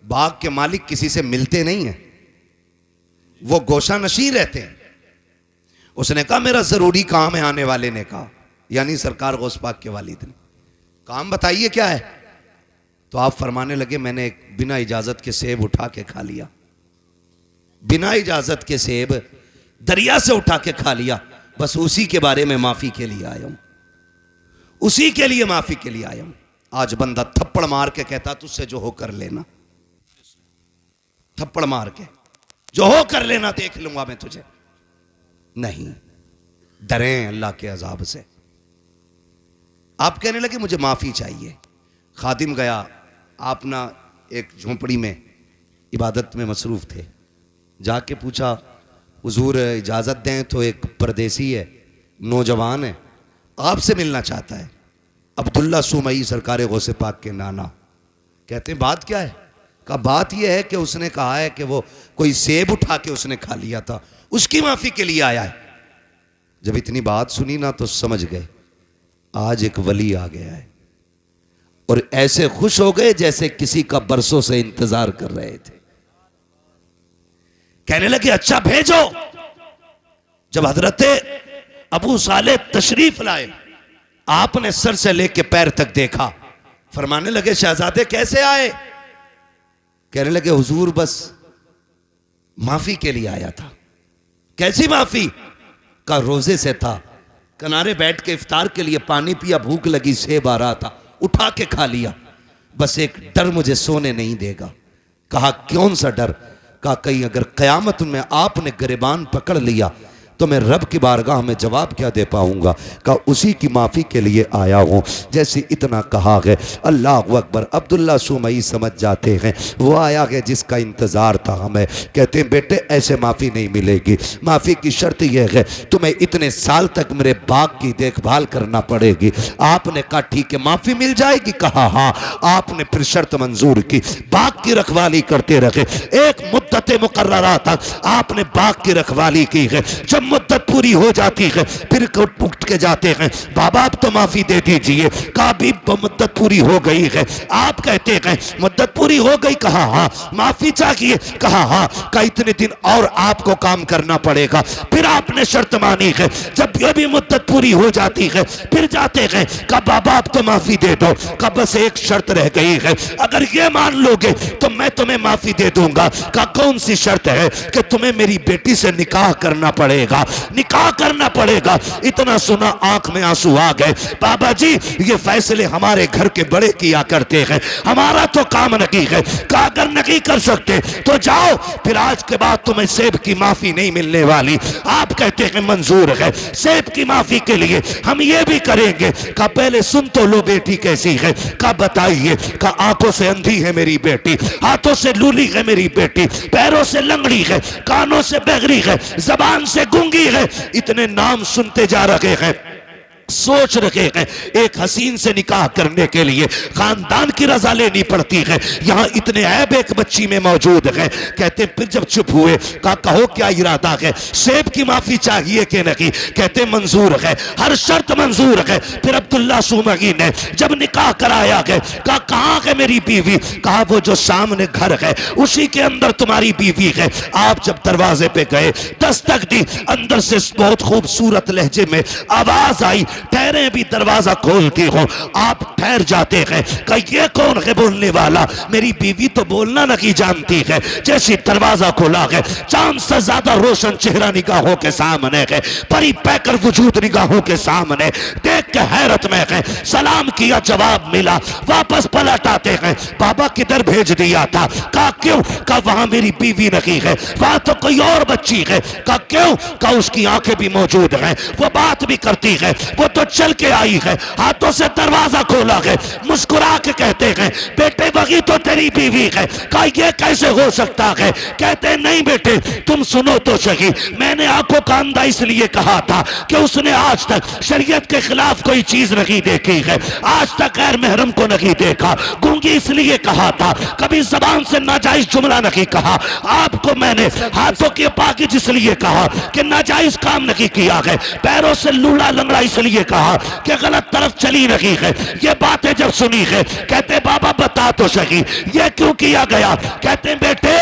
बाग के मालिक किसी से मिलते नहीं है, वो गोशा नशी रहते हैं। उसने कहा मेरा जरूरी काम है। आने वाले ने कहा, यानी सरकार गौस पाक के वालिद ने, काम बताइए क्या है? तो आप फरमाने लगे मैंने एक बिना इजाजत के सेब उठा के खा लिया, बिना इजाजत के सेब दरिया से उठा के खा लिया, बस उसी के बारे में माफी के लिए आया हूं, उसी के लिए माफी के लिए आया हूं। आज बंदा थप्पड़ मार के कहता तुझसे जो हो कर लेना, थप्पड़ मार के जो हो कर लेना, देख लूंगा मैं तुझे। नहीं, डरें अल्लाह के अजाब से। आप कहने लगे मुझे माफी चाहिए। खादिम गया, आप ना एक झोंपड़ी में इबादत में मसरूफ थे, जाके पूछा हुजूर इजाजत दें तो एक परदेसी है, नौजवान है, आपसे मिलना चाहता है। अब्दुल्ला सुमई सरकार गौसे पाक के नाना कहते हैं बात क्या है? कहा बात यह है कि उसने कहा है कि वो कोई सेब उठा के उसने खा लिया था, उसकी माफी के लिए आया है। जब इतनी बात सुनी ना तो समझ गए आज एक वली आ गया है, और ऐसे खुश हो गए जैसे किसी का बरसों से इंतजार कर रहे थे। कहने लगे अच्छा भेजो। जब हजरत अबू साले तशरीफ लाए, आपने सर से लेके पैर तक देखा, फरमाने लगे शहजादे कैसे आए? कहने लगे हुजूर बस माफी के लिए आया था। कैसी माफी? का रोजे से था, किनारे बैठ के इफ्तार के लिए पानी पिया, भूख लगी, सेब आ रहा था, उठा के खा लिया, बस एक डर मुझे सोने नहीं देगा। कहा कौन सा डर? कहा कहीं अगर कयामत में आपने गिरबान पकड़ लिया तो मैं रब की बारगाह में जवाब क्या दे पाऊंगा? कहा उसी की माफ़ी के लिए आया हूँ। जैसे इतना कहा गया, अल्लाह अकबर, अब्दुल्ला सुमई समझ जाते हैं वो आया है जिसका इंतज़ार था हमें। कहते हैं बेटे ऐसे माफ़ी नहीं मिलेगी, माफ़ी की शर्त यह है तुम्हें इतने साल तक मेरे बाग की देखभाल करना पड़ेगी। आपने कहा ठीक है माफ़ी मिल जाएगी? कहा हाँ। आपने फिर शर्त मंजूर की, बाग की रखवाली करते रहे, एक मुद्दत मुकर्ररा तक आपने बाग की रखवाली की है। जब मुद्दत पूरी हो जाती है फिर उठ के जाते हैं बाबा आप तो माफी दे दीजिए। कहा भी मुद्दत पूरी हो गई है। आप कहते हैं मुद्दत पूरी हो गई? कहा हाँ। माफी चाहिए? कहा हाँ। कहा इतने दिन और आपको काम करना पड़ेगा। फिर आपने शर्त मानी है। जब ये भी मुद्दत पूरी हो जाती है फिर जाते हैं, कहा बाबा आप तो माफी दे दो। कहा बस एक शर्त रह गई है, अगर ये मान लोगे तो मैं तुम्हें माफी दे दूंगा। कहा कौन सी शर्त है? कि तुम्हें मेरी बेटी से निकाह करना पड़ेगा, निकाह करना पड़ेगा। इतना सुना आंख में आंसू आ गए। बाबा जी ये फैसले हमारे घर के बड़े किया करते हैं, हमारा तो काम नहीं है। कहा अगर नहीं कर सकते तो जाओ, फिर आज के बाद तुम्हें सेब की माफी नहीं मिलने वाली। आप कहते हैं मंजूर है, सेब की माफी के लिए हम ये भी करेंगे। कहा पहले सुन तो लो बेटी कैसी है। कहा बताइए। कहा आंखों से अंधी है मेरी बेटी, हाथों से लूली है मेरी बेटी, पैरों से लंगड़ी है, कानों से बहरी है, जबान से गूंगी है। इतने नाम सुनते जा रहे हैं, सोच रखे हैं एक हसीन से निकाह करने के लिए खानदान की रजा लेनी पड़ती है, यहाँ इतने ऐब एक बच्ची में मौजूद है। कहते फिर जब चुप हुए कहा कहो क्या इरादा है, सेब की माफी चाहिए कि नहीं? कहते मंजूर है, हर शर्त मंजूर है। फिर अब्दुल्ला सुमगी ने जब निकाह कराया है कहा कहाँ है मेरी बीवी? कहा वो जो सामने घर है उसी के अंदर तुम्हारी बीवी है। आप जब दरवाजे पे गए दस्तक दी, अंदर से बहुत खूबसूरत लहजे में आवाज आई, ठहरे भी दरवाजा खोलती हो। आप ठहर जाते हैं, कहा ये कौन है बोलने वाला? मेरी बीवी तो बोलना नहीं जानती है। जैसे दरवाजा खोला है चांद से ज्यादा रोशन चेहरा निगाहों के सामने है, परी पैकर वजूद निगाहों के सामने, देख के हैरत में है। सलाम किया, जवाब मिला, वापस पलट आते हैं, बाबा किधर भेज दिया था? कहा क्यों? कहा वहां मेरी बीवी नहीं है, वहां तो कोई और बच्ची है। कहा क्यों? कहा उसकी आंखें भी मौजूद हैं, वो बात भी करती है, वो तो चल के आई है, हाथों से दरवाजा खोला है, मुस्कुरा के कहते हैं बेटे वही तो तेरी बीवी है। कहा ये कैसे हो सकता है? कहते नहीं बेटे तुम सुनो तो सही, मैंने आंखों का अंधा इसलिए कहा था कि उसने आज तक शरीयत के खिलाफ कोई चीज नहीं देखी है, आज तक गैर महरम को नहीं देखा। गूंगी इसलिए कहा था, कभी जबान से नाजायज जुमला नहीं कहा। आपको मैंने हाथों की पाकिज इसलिए कहा कि नाजायज काम नहीं किया है, पैरों से लूला लंगड़ा इसलिए कहा कि गलत तरफ चली नहीं है। ये बातें जब सुनी है कहते बाबा बता तो सही ये क्यों किया गया? कहते बेटे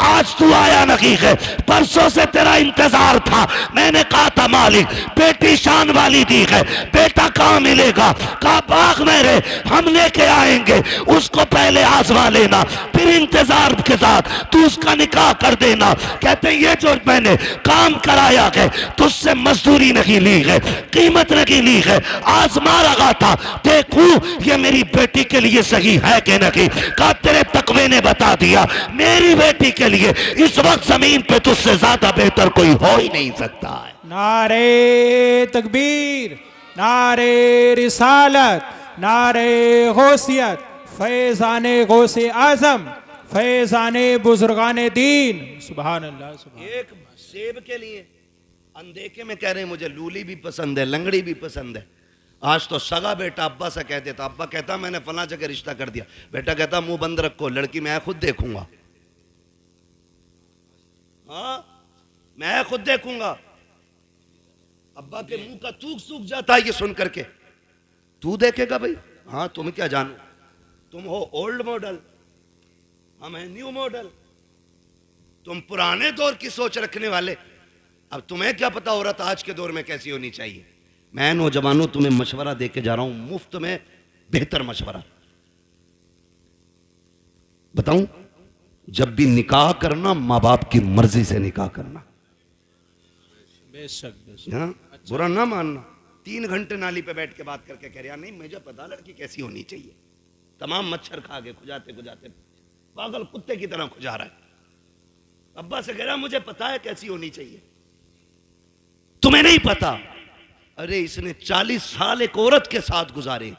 आज तू आया नहीं है, परसों से तेरा इंतजार था, मैंने कहा था मालिक बेटी शान वाली दी है, बेटा कहां मिलेगा? कहा बाग मेरे हम लेके आएंगे, उसको पहले आजमा लेना, फिर इंतजार के साथ तू उसका निकाह कर देना। कहते ये जो मैंने काम कराया है तुझसे मजदूरी नहीं ली है, कीमत नहीं ली है, आजमा रहा था देखूं ये मेरी बेटी के लिए सही है कि नहीं। कहा तेरे तकवे ने बता दिया मेरी बेटी के लिए इस वक्त जमीन पे तुझसे ज्यादा बेहतर कोई हो ही नहीं सकता है।
नारे तकबीर, नारे रिसालत, नारे गौसियत, फैज़ाने गौसे आजम, फैज़ाने बुजुर्गाने दीन। सुभान अल्लाह, सुभान।
एक सेब के लिए अनदेखे में कह रहे हैं मुझे लूली भी पसंद है, लंगड़ी भी पसंद है। आज तो सगा बेटा अब्बा से कह देता, अब्बा कहता मैंने फला जगह रिश्ता कर दिया, बेटा कहता मुंह बंद रखो, लड़की मैं खुद देखूंगा। हाँ मैं खुद देखूंगा। अब्बा के मुंह का थूक सूख जाता है ये सुन करके। तू देखेगा भाई? हाँ तुम क्या जानो, तुम हो ओल्ड मॉडल, हम हैं न्यू मॉडल, तुम पुराने दौर की सोच रखने वाले। अब तुम्हें क्या पता औरत आज के दौर में कैसी होनी चाहिए? मैं नौजवानों तुम्हें मशवरा देके जा रहा हूं, मुफ्त में बेहतर मशवरा। बताऊं, जब भी निकाह करना माँ बाप की मर्जी से निकाह करना।
बेशक
हाँ बुरा ना मानना। 3 घंटे नाली पे बैठ के बात करके कह रहा नहीं मुझे पता लड़की कैसी होनी चाहिए, तमाम मच्छर खा के खुजाते खुजाते पागल कुत्ते की तरह खुजा रहा है। अब्बा से कह रहा मुझे पता है कैसी होनी चाहिए, तुम्हें नहीं पता। अरे इसने 40 साल एक औरत के साथ गुजारे,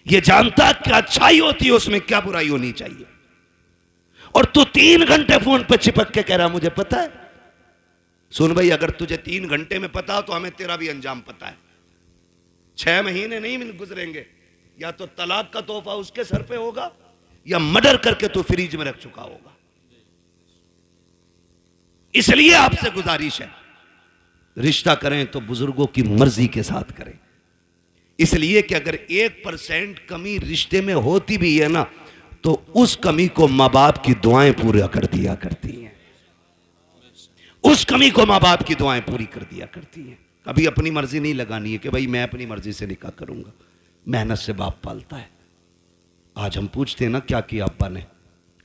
ये जानता कि अच्छाई होती है उसमें क्या बुराई होनी चाहिए, और तू 3 घंटे फोन पे चिपक के कह रहा मुझे पता है। सुन भाई, अगर तुझे 3 घंटे में पता तो हमें तेरा भी अंजाम पता है। 6 महीने नहीं गुजरेंगे, या तो तलाक का तोहफा उसके सर पे होगा या मर्डर करके तू फ्रिज में रख चुका होगा। इसलिए आपसे गुजारिश है, रिश्ता करें तो बुजुर्गों की मर्जी के साथ करें। इसलिए कि अगर 1% कमी रिश्ते में होती भी है ना, तो उस कमी को माँ बाप की दुआएं पूरा कर दिया करती हैं। उस कमी को माँ बाप की दुआएं पूरी कर दिया करती हैं। कभी अपनी मर्जी नहीं लगानी है कि भाई मैं अपनी मर्जी से निकाह करूंगा। मेहनत से बाप पालता है। आज हम पूछते हैं ना क्या किया अब्बा ने,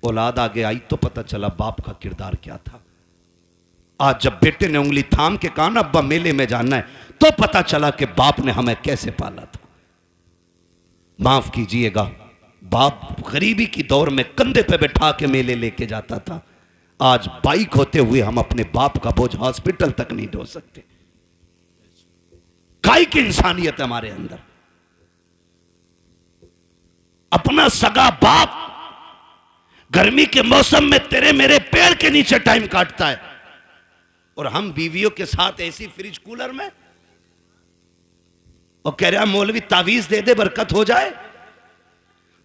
औलाद आगे आई तो पता चला बाप का किरदार क्या था। आज जब बेटे ने उंगली थाम के कहा ना अब्बा मेले में जाना है, तो पता चला कि बाप ने हमें कैसे पाला था। माफ कीजिएगा, बाप गरीबी की दौर में कंधे पे बैठा के मेले लेके जाता था। आज बाइक होते हुए हम अपने बाप का बोझ हॉस्पिटल तक नहीं ढो सकते। काय की इंसानियत है हमारे अंदर। अपना सगा बाप गर्मी के मौसम में तेरे मेरे पेड़ के नीचे टाइम काटता है, और हम बीवियों के साथ ऐसी फ्रिज कूलर में। और कह रहा मौलवी तावीज दे दे बरकत हो जाए।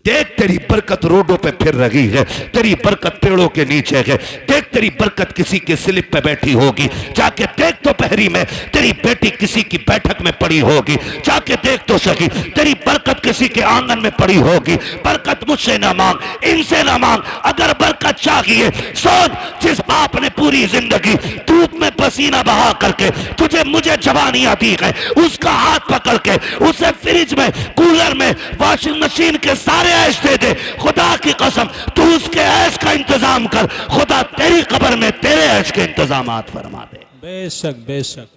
देख तेरी बरकत रोडों पे फिर रही है, तेरी बरकत पेड़ों के नीचे है। देख तेरी बरकत किसी के स्लिप पे बैठी होगी, जाके देख तो पहरी में तेरी बेटी किसी की बैठक में पड़ी होगी, जाके देख तो सही तेरी बरकत किसी के आंगन में पड़ी होगी। बरकत मुझसे ना मांग, इनसे ना मांग, अगर बरकत चाहिए सोच जिस बाप ने पूरी जिंदगी धूप में पसीना बहा करके तुझे मुझे जवानियां दी है, उसका हाथ पकड़ के उसे फ्रिज में, कूलर में, वॉशिंग मशीन के सारे ऐश दे दे। खुदा की कसम तू उसके ऐश का इंतजाम कर, खुदा तेरी कब्र में तेरे ऐश के इंतजामात फरमा दे।
बेशक बेशक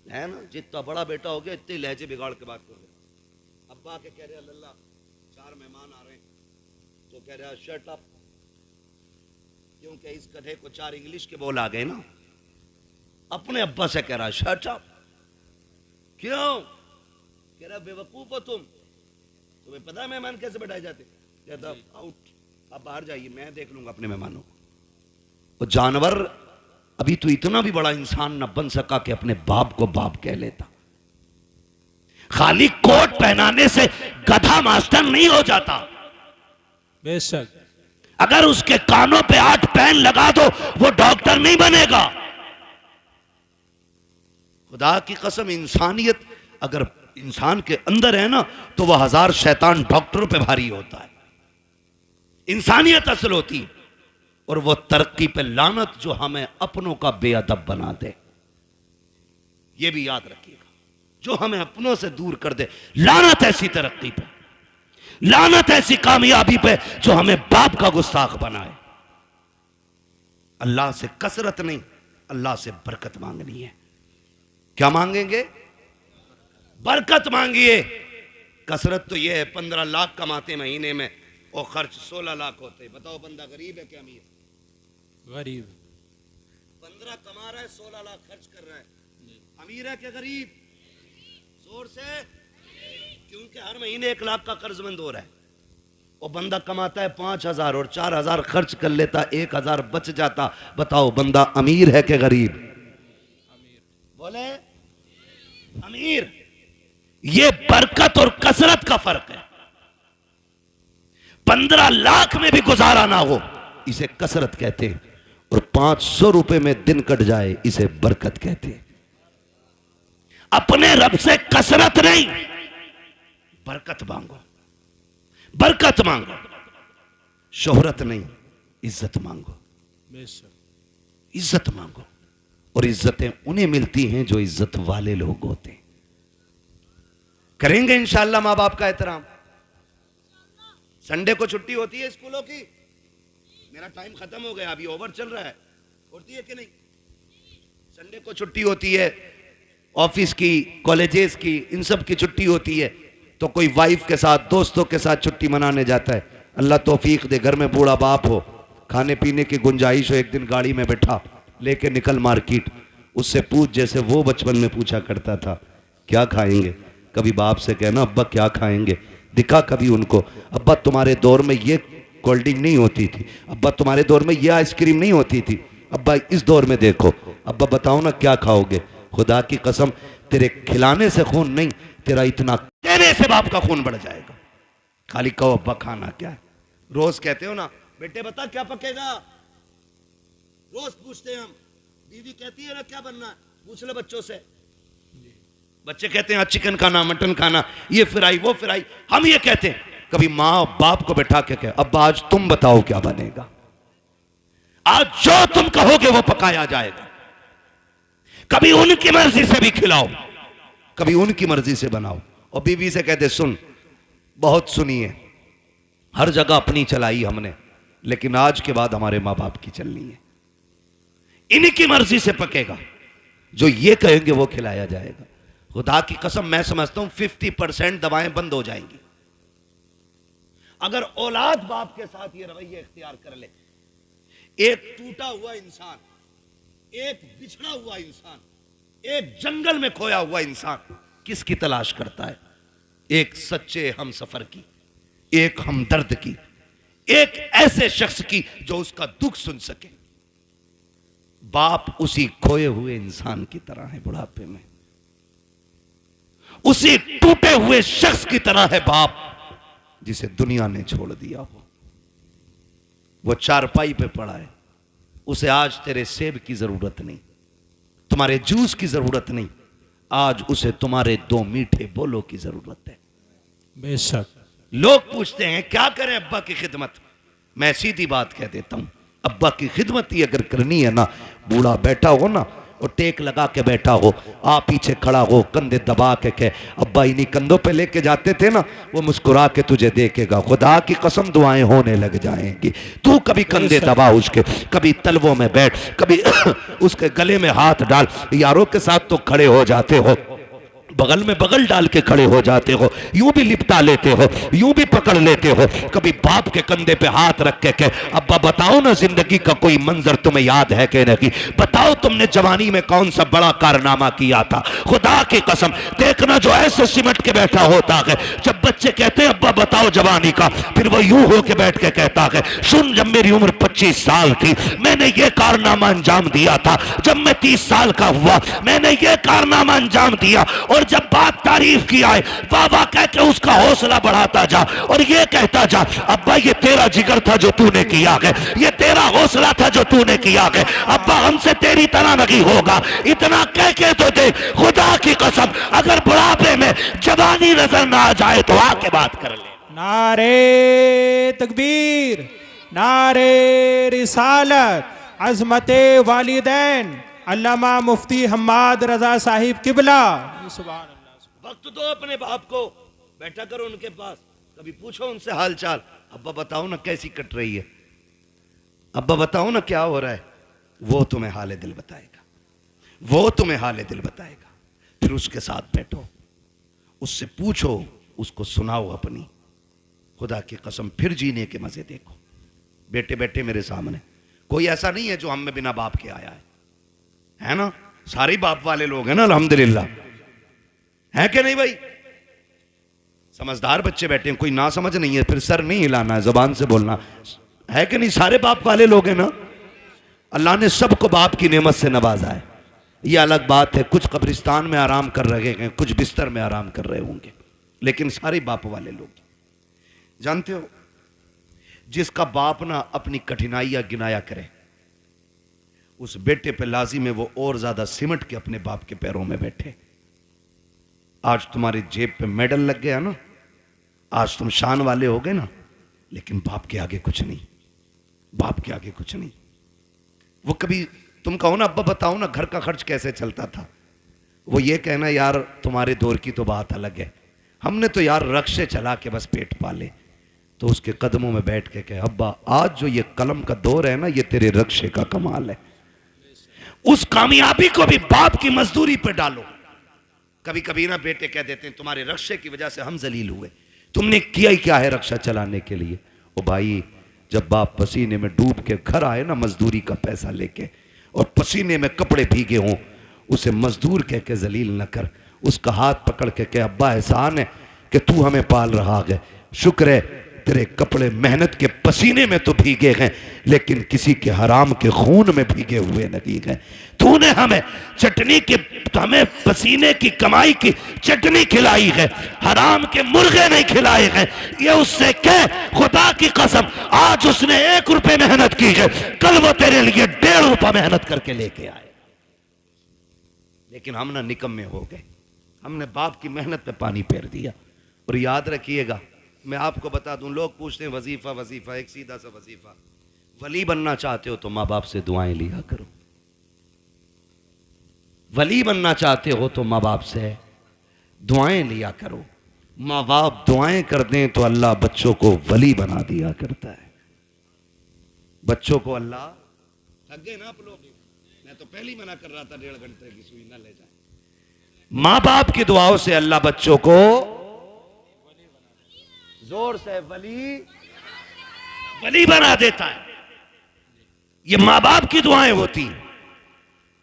है ना, जितना बड़ा बेटा हो गया इतने लहजे बिगाड़ के बात कर रहे। अब्बा के कह रहे अल्लाह 4 मेहमान आ रहे हैं, तो कह रहा शट अप, क्योंकि इस गधे को 4 इंग्लिश के बोल आ गए ना। अपने अब्बा से कह रहा शट अप, क्यों? कह रहा बेवकूफ हो तुम, तुम्हें पता है मेहमान कैसे बैठाए जाते? कहता आउट, आप बाहर जाइए, मैं देख लूंगा अपने मेहमानों को। वो जानवर अभी तो इतना भी बड़ा इंसान न बन सका कि अपने बाप को बाप कह लेता। खाली कोट पहनाने से गधा मास्टर नहीं हो जाता।
बेशक
अगर उसके कानों पे 8 पेन लगा दो वो डॉक्टर नहीं बनेगा। खुदा की कसम, इंसानियत अगर इंसान के अंदर है ना तो वह 1000 शैतान डॉक्टरों पे भारी होता है। इंसानियत असल होती है, और वो तरक्की पे लानत जो हमें अपनों का बेअदब बना दे। ये भी याद रखिएगा, जो हमें अपनों से दूर कर दे। लानत ऐसी तरक्की पे, लानत ऐसी कामयाबी पे जो हमें बाप का गुस्ताख बनाए। अल्लाह से कसरत नहीं, अल्लाह से बरकत मांगनी है। क्या मांगेंगे? बरकत मांगिए। कसरत तो यह है 15 लाख कमाते महीने में और खर्च 16 लाख होते। बताओ बंदा गरीब है क्या अमीर?
गरीब।
15 कमा रहा है, 16 लाख खर्च कर रहा है, अमीर है क्या गरीब? जोर से, क्योंकि हर महीने 1 लाख का कर्जमंद हो रहा है। और बंदा कमाता है 5000 और 4000 खर्च कर लेता, 1000 बच जाता। बताओ बंदा अमीर है क्या गरीब?
अमीर।
बोले अमीर। ये बरकत और कसरत का फर्क है। 15 लाख में भी गुजारा ना हो इसे कसरत कहते हैं, और 500 रुपए में दिन कट जाए इसे बरकत कहते हैं। अपने रब से कसरत नहीं, बरकत मांगो, बरकत मांगो। शोहरत नहीं, इज्जत मांगो।
बेशक
इज्जत मांगो, और इज्जतें उन्हें मिलती हैं जो इज्जत वाले लोग होते हैं। करेंगे इंशाअल्लाह मां बाप का एहतराम। संडे को छुट्टी होती है स्कूलों की? मेरा टाइम खत्म हो गया, अभी ओवर चल रहा है, होती है कि नहीं? संडे को छुट्टी होती है, ऑफिस की, कॉलेजेस की, इन सब की छुट्टी होती है, तो कोई वाइफ के साथ, दोस्तों के साथ छुट्टी मनाने जाता है। अल्लाह तौफीक दे, घर में बूढ़ा बाप हो, खाने पीने की गुंजाइश हो, एक दिन गाड़ी में बैठा, लेके निकल मार्केट, उससे पूछ जैसे वो बचपन में पूछा करता था क्या खाएंगे। कभी बाप से कहना अब्बा क्या खाएंगे, दिखा कभी उनको, अब्बा तुम्हारे दौर में ये कोल्ड ड्रिंक नहीं होती थी, अब्बा तुम्हारे दौर में ये आइसक्रीम नहीं होती थी, अब्बा इस दौर में देखो, अब्बा बताओ ना क्या खाओगे। खुदा की कसम तेरे खिलाने से खून नहीं, तेरा इतना देने से बाप का खून बढ़ जाएगा। खाली कहो अब्बा खाना क्या है। रोज कहते हो ना बेटे बता क्या पकेगा, रोज पूछते हैं हम। बीवी कहती है ना क्या बनना है, पूछ लो बच्चों से। बच्चे कहते हैं चिकन खाना, मटन खाना, ये फ्राई वो फ्राई। हम ये कहते हैं, कभी माँ बाप को बैठा के कहे अब्बा आज तुम बताओ क्या बनेगा, आज जो तुम कहोगे वो पकाया जाएगा। कभी उनकी मर्जी से भी खिलाओ, कभी उनकी मर्जी से बनाओ। और बीवी से कहते सुन, बहुत सुनी है, हर जगह अपनी चलाई हमने, लेकिन आज के बाद हमारे माँ बाप की चलनी है। इनकी मर्जी से पकेगा, जो ये कहेंगे वो खिलाया जाएगा। खुदा की कसम मैं समझता हूं 50% दवाएं बंद हो जाएंगी अगर औलाद बाप के साथ ये रवैया इख्तियार कर ले। एक टूटा हुआ इंसान, एक बिछड़ा हुआ इंसान, एक जंगल में खोया हुआ इंसान किसकी तलाश करता है? एक सच्चे हम सफर की, एक हमदर्द की, एक ऐसे शख्स की जो उसका दुख सुन सके। बाप उसी खोए हुए इंसान की तरह है बुढ़ापे में। उसी टूटे हुए शख्स की तरह है बाप जिसे दुनिया ने छोड़ दिया हो। वो चारपाई पे पड़ा है, उसे आज तेरे सेब की जरूरत नहीं, तुम्हारे जूस की जरूरत नहीं, आज उसे तुम्हारे दो मीठे बोलों की जरूरत है।
बेशक।
लोग पूछते हैं क्या करें अब्बा की खिदमत, मैं सीधी बात कह देता हूं, अब्बा की खिदमत ही अगर करनी है ना, बूढ़ा बैठा हो ना और टेक लगा के बैठा हो, आप पीछे खड़ा हो, कंधे दबा के कहे अब्बा इन्हीं कंधों पे लेके जाते थे ना, वो मुस्कुरा के तुझे देखेगा, खुदा की कसम दुआएं होने लग जाएंगी। तू कभी कंधे दबा उसके, कभी तलवों में बैठ, कभी उसके गले में हाथ डाल, यारों के साथ तो खड़े हो जाते हो, बगल में बगल डाल के खड़े हो जाते हो, यूं भी लिपटा लेते हो, यूं भी पकड़ लेते हो, कभी बाप के कंधे पे हाथ रख के अब्बा बताओ ना जिंदगी का कोई मंजर तुम्हें याद है कि नहीं, बताओ तुमने जवानी में कौन सा बड़ा कारनामा किया था, खुदा की कसम देखना जो ऐसे सिमट के बैठा होता है, जब बच्चे कहते हैं अब्बा बताओ जवानी का, फिर वो यूं होके बैठ के कहता है सुन जब मेरी उम्र 25 साल थी मैंने ये कारनामा अंजाम दिया था, जब मैं 30 साल का हुआ मैंने ये कारनामा अंजाम दिया, और जब बात तारीफ की आए वाह वाह कह के उसका हौसला बढ़ाता जा और ये कहता जा अब्बा ये तेरा जिगर था जो तूने किया है, ये तेरा हौसला था जो तूने किया है, अब्बा हमसे तेरी तरह नहीं होगा, इतना कह के तो दे खुदा की कसम, अगर बुढ़ापे में जवानी नजर ना आ जाए तो आके बात कर ले।
नारे तकबीर, नारे रिसालत, अजमते वालिदैन अल्लामा मुफ्ती हम्माद रजा साहिब किबला। सुभान अल्लाह।
वक्त दो अपने बाप को, बैठा करो उनके पास, कभी पूछो उनसे हाल चाल, अब्बा बताओ ना कैसी कट रही है, अब्बा बताओ ना क्या हो रहा है, वो तुम्हें हाले दिल बताएगा, वो तुम्हें हाले दिल बताएगा। फिर उसके साथ बैठो, उससे पूछो, उसको सुनाओ अपनी, खुदा की कसम फिर जीने के मजे देखो। बेटे बेटे मेरे सामने कोई ऐसा नहीं है जो हम में बिना बाप के आया है ना, सारे बाप वाले लोग हैं ना अल्हम्दुलिल्लाह, है कि नहीं भाई, समझदार बच्चे बैठे हैं, कोई ना समझ नहीं है, फिर सर नहीं हिलाना है, जबान से बोलना है कि नहीं, सारे बाप वाले लोग हैं ना, अल्लाह ने सबको बाप की नेमत से नवाजा है। ये अलग बात है, कुछ कब्रिस्तान में आराम कर रहे हैं, कुछ बिस्तर में आराम कर रहे होंगे, लेकिन सारे बाप वाले लोग। जानते हो जिसका बाप ना अपनी कठिनाइयां गिनाया करे, उस बेटे पे लाजिम है वो और ज्यादा सिमट के अपने बाप के पैरों में बैठे। आज तुम्हारी जेब पे मेडल लग गया ना, आज तुम शान वाले हो गए ना, लेकिन बाप के आगे कुछ नहीं, बाप के आगे कुछ नहीं। वो कभी तुम कहो ना अब्बा बताओ ना घर का खर्च कैसे चलता था, वो ये कहना यार तुम्हारे दौर की तो बात अलग है, हमने तो यार रक्शे चला के बस पेट पाले, तो उसके कदमों में बैठ के कहे अब्बा आज जो ये कलम का दौर है ना, ये तेरे रक्शे का कमाल है, उस कामयाबी को भी बाप की मजदूरी पे डालो। कभी कभी ना बेटे कह देते हैं तुम्हारे रक्शे की वजह से हम जलील हुए, तुमने किया ही क्या है रक्षा चलाने के लिए। ओ भाई जब बाप पसीने में डूब के घर आए ना मजदूरी का पैसा लेके, और पसीने में कपड़े भीगे हों, उसे मजदूर कह के जलील न कर, उसका हाथ पकड़ के कह अब्बा एहसान है कि तू हमें पाल रहा है, शुक्र है तेरे कपड़े मेहनत के पसीने में तो भीगे हैं, लेकिन किसी के हराम के खून में भीगे हुए नहीं हैं। तूने हमें चटनी की, हमें पसीने की कमाई की चटनी खिलाई है, हराम के मुर्गे नहीं खिलाए हैं। ये उससे कह खुदा की कसम, आज उसने 1 रुपए मेहनत की है, कल वो तेरे लिए 1.5 रुपया मेहनत करके लेके आए। लेकिन हम ना निकम्मे हो गए, हमने बाप की मेहनत पे पानी फेर दिया। और याद रखिएगा, मैं आपको बता दूं, लोग पूछते हैं वजीफा वजीफा, एक सीधा सा वजीफा, वली बनना चाहते हो तो माँ बाप से दुआएं लिया करो, वली बनना चाहते हो तो माँ बाप से दुआएं लिया करो। माँ बाप दुआएं कर दें तो अल्लाह बच्चों को वली बना दिया करता है। बच्चों को अल्लाह, थक गए ना आप लोग, मैं तो पहले ही मना कर रहा था 1.5 घंटे की सुई ना ले जाए। माँ बाप की दुआओं से अल्लाह बच्चों को, जोर से, वली बना देता है। ये माँ बाप की दुआएं होती हैं।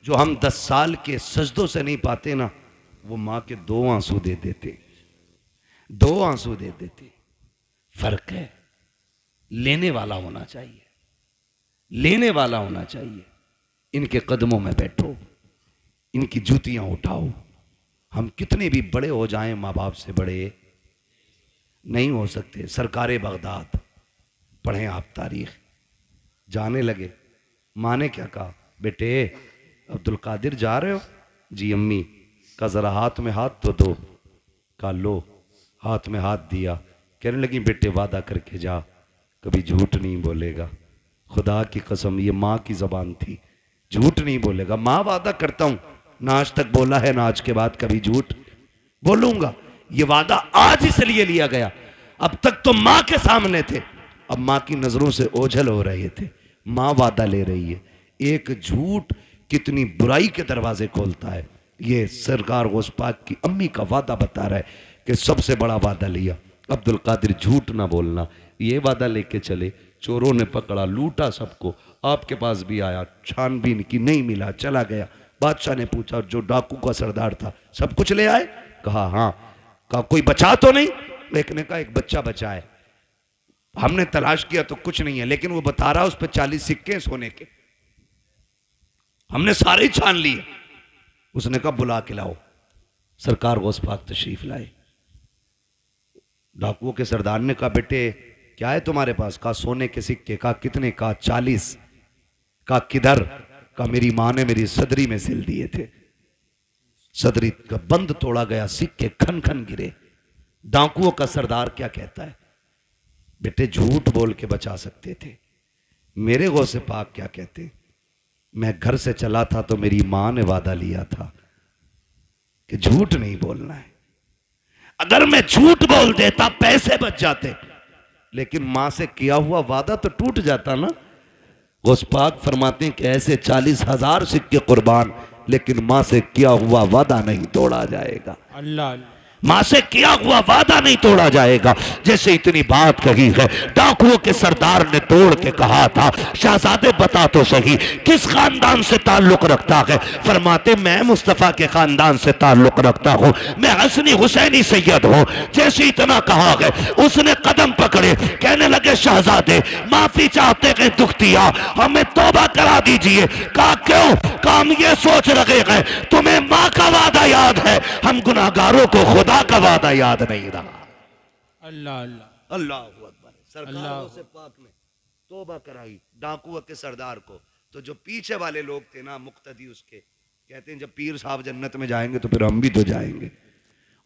जो हम 10 साल के सजदों से नहीं पाते ना, वो माँ के 2 आंसू दे देते, 2 आंसू दे देते। फर्क है, लेने वाला होना चाहिए, लेने वाला होना चाहिए। इनके कदमों में बैठो, इनकी जूतियां उठाओ, हम कितने भी बड़े हो जाएं माँ बाप से बड़े नहीं हो सकते। सरकारे बगदाद पढ़ें आप तारीख। जाने लगे, माँ ने क्या कहा, बेटे अब्दुल कादिर जा रहे हो? जी अम्मी। का जरा हाथ में हाथ तो दो। का लो, हाथ में हाथ दिया। कहने लगी बेटे वादा करके जा, कभी झूठ नहीं बोलेगा। खुदा की कसम, ये माँ की जबान थी, झूठ नहीं बोलेगा। माँ वादा करता हूं, ना आज तक बोला है ना आज के बाद कभी झूठ बोलूंगा। ये वादा आज इसलिए लिया गया, अब तक तो माँ के सामने थे, अब माँ की नजरों से ओझल हो रहे थे। माँ वादा ले रही है। एक झूठ कितनी बुराई के दरवाजे खोलता है। ये सरकार गौस पाक की अम्मी का वादा बता रहा है कि सबसे बड़ा वादा लिया, अब्दुल कादिर झूठ ना बोलना। ये वादा लेके चले, चोरों ने पकड़ा, लूटा सबको। आपके पास भी आया, छानबीन की, नहीं मिला, चला गया। बादशाह ने पूछा जो डाकू का सरदार था सब कुछ ले आए? कहा हाँ। कहा कोई बचा तो नहीं? एक ने कहा एक बच्चा बचा है, हमने तलाश किया तो कुछ नहीं है, लेकिन वो बता रहा उस पर 40 सिक्के सोने के, हमने सारे ही छान लिए। उसने कहा बुला के लाओ। सरकार गौस पाक तशरीफ लाए। डाकुओं के सरदार ने कहा बेटे क्या है तुम्हारे पास? कहा सोने के सिक्के। कहा कितने? कहा 40। कहा किधर? कहा मेरी मां ने मेरी सदरी में सिल दिए थे, सदरी का बंद तोड़ा गया, सिक्के खन खन गिरे। डाकुओं का सरदार क्या कहता है? बेटे झूठ बोल के बचा सकते थे। मेरे गौसे पाक क्या कहते? मैं घर से चला था तो मेरी मां ने वादा लिया था कि झूठ नहीं बोलना है। अगर मैं झूठ बोल देता पैसे बच जाते, लेकिन मां से किया हुआ वादा तो टूट जाता ना। गौस पाक फरमाते हैं कि ऐसे 40,000 सिक्के कुर्बान, लेकिन मां से किया हुआ वादा नहीं तोड़ा जाएगा।
अल्लाह।
मां से किया हुआ वादा नहीं तोड़ा जाएगा। जैसे इतनी बात कही है, डाकुओं के सरदार ने तोड़ के कहा था शहजादे बता तो सही किस खानदान से ताल्लुक रखता है? फरमाते मैं मुस्तफा के खानदान से ताल्लुक रखता हूं, मैं हसनी हुसैनी सैयद हूं। जैसे इतना कहा है, उसने कदम पकड़े, कहने लगे शहजादे माफी चाहते हैं, दुख दिया, हमें तौबा करा दीजिए। कहा क्यों? कहा हम ये सोच रहे हैं तुम्हें माँ का वादा याद है, हम गुनाहगारों को खुदा का वादा याद नहीं रहा।
अल्लाह अल्लाह
अल्लाह अकबर। सरकारों से पाक ने तौबा कराई डाकुओं के सरदार को। तो जो पीछे वाले लोग थे ना मुक्तदी उसके, कहते हैं जब पीर साहब जन्नत में जाएंगे तो फिर हम भी तो जाएंगे।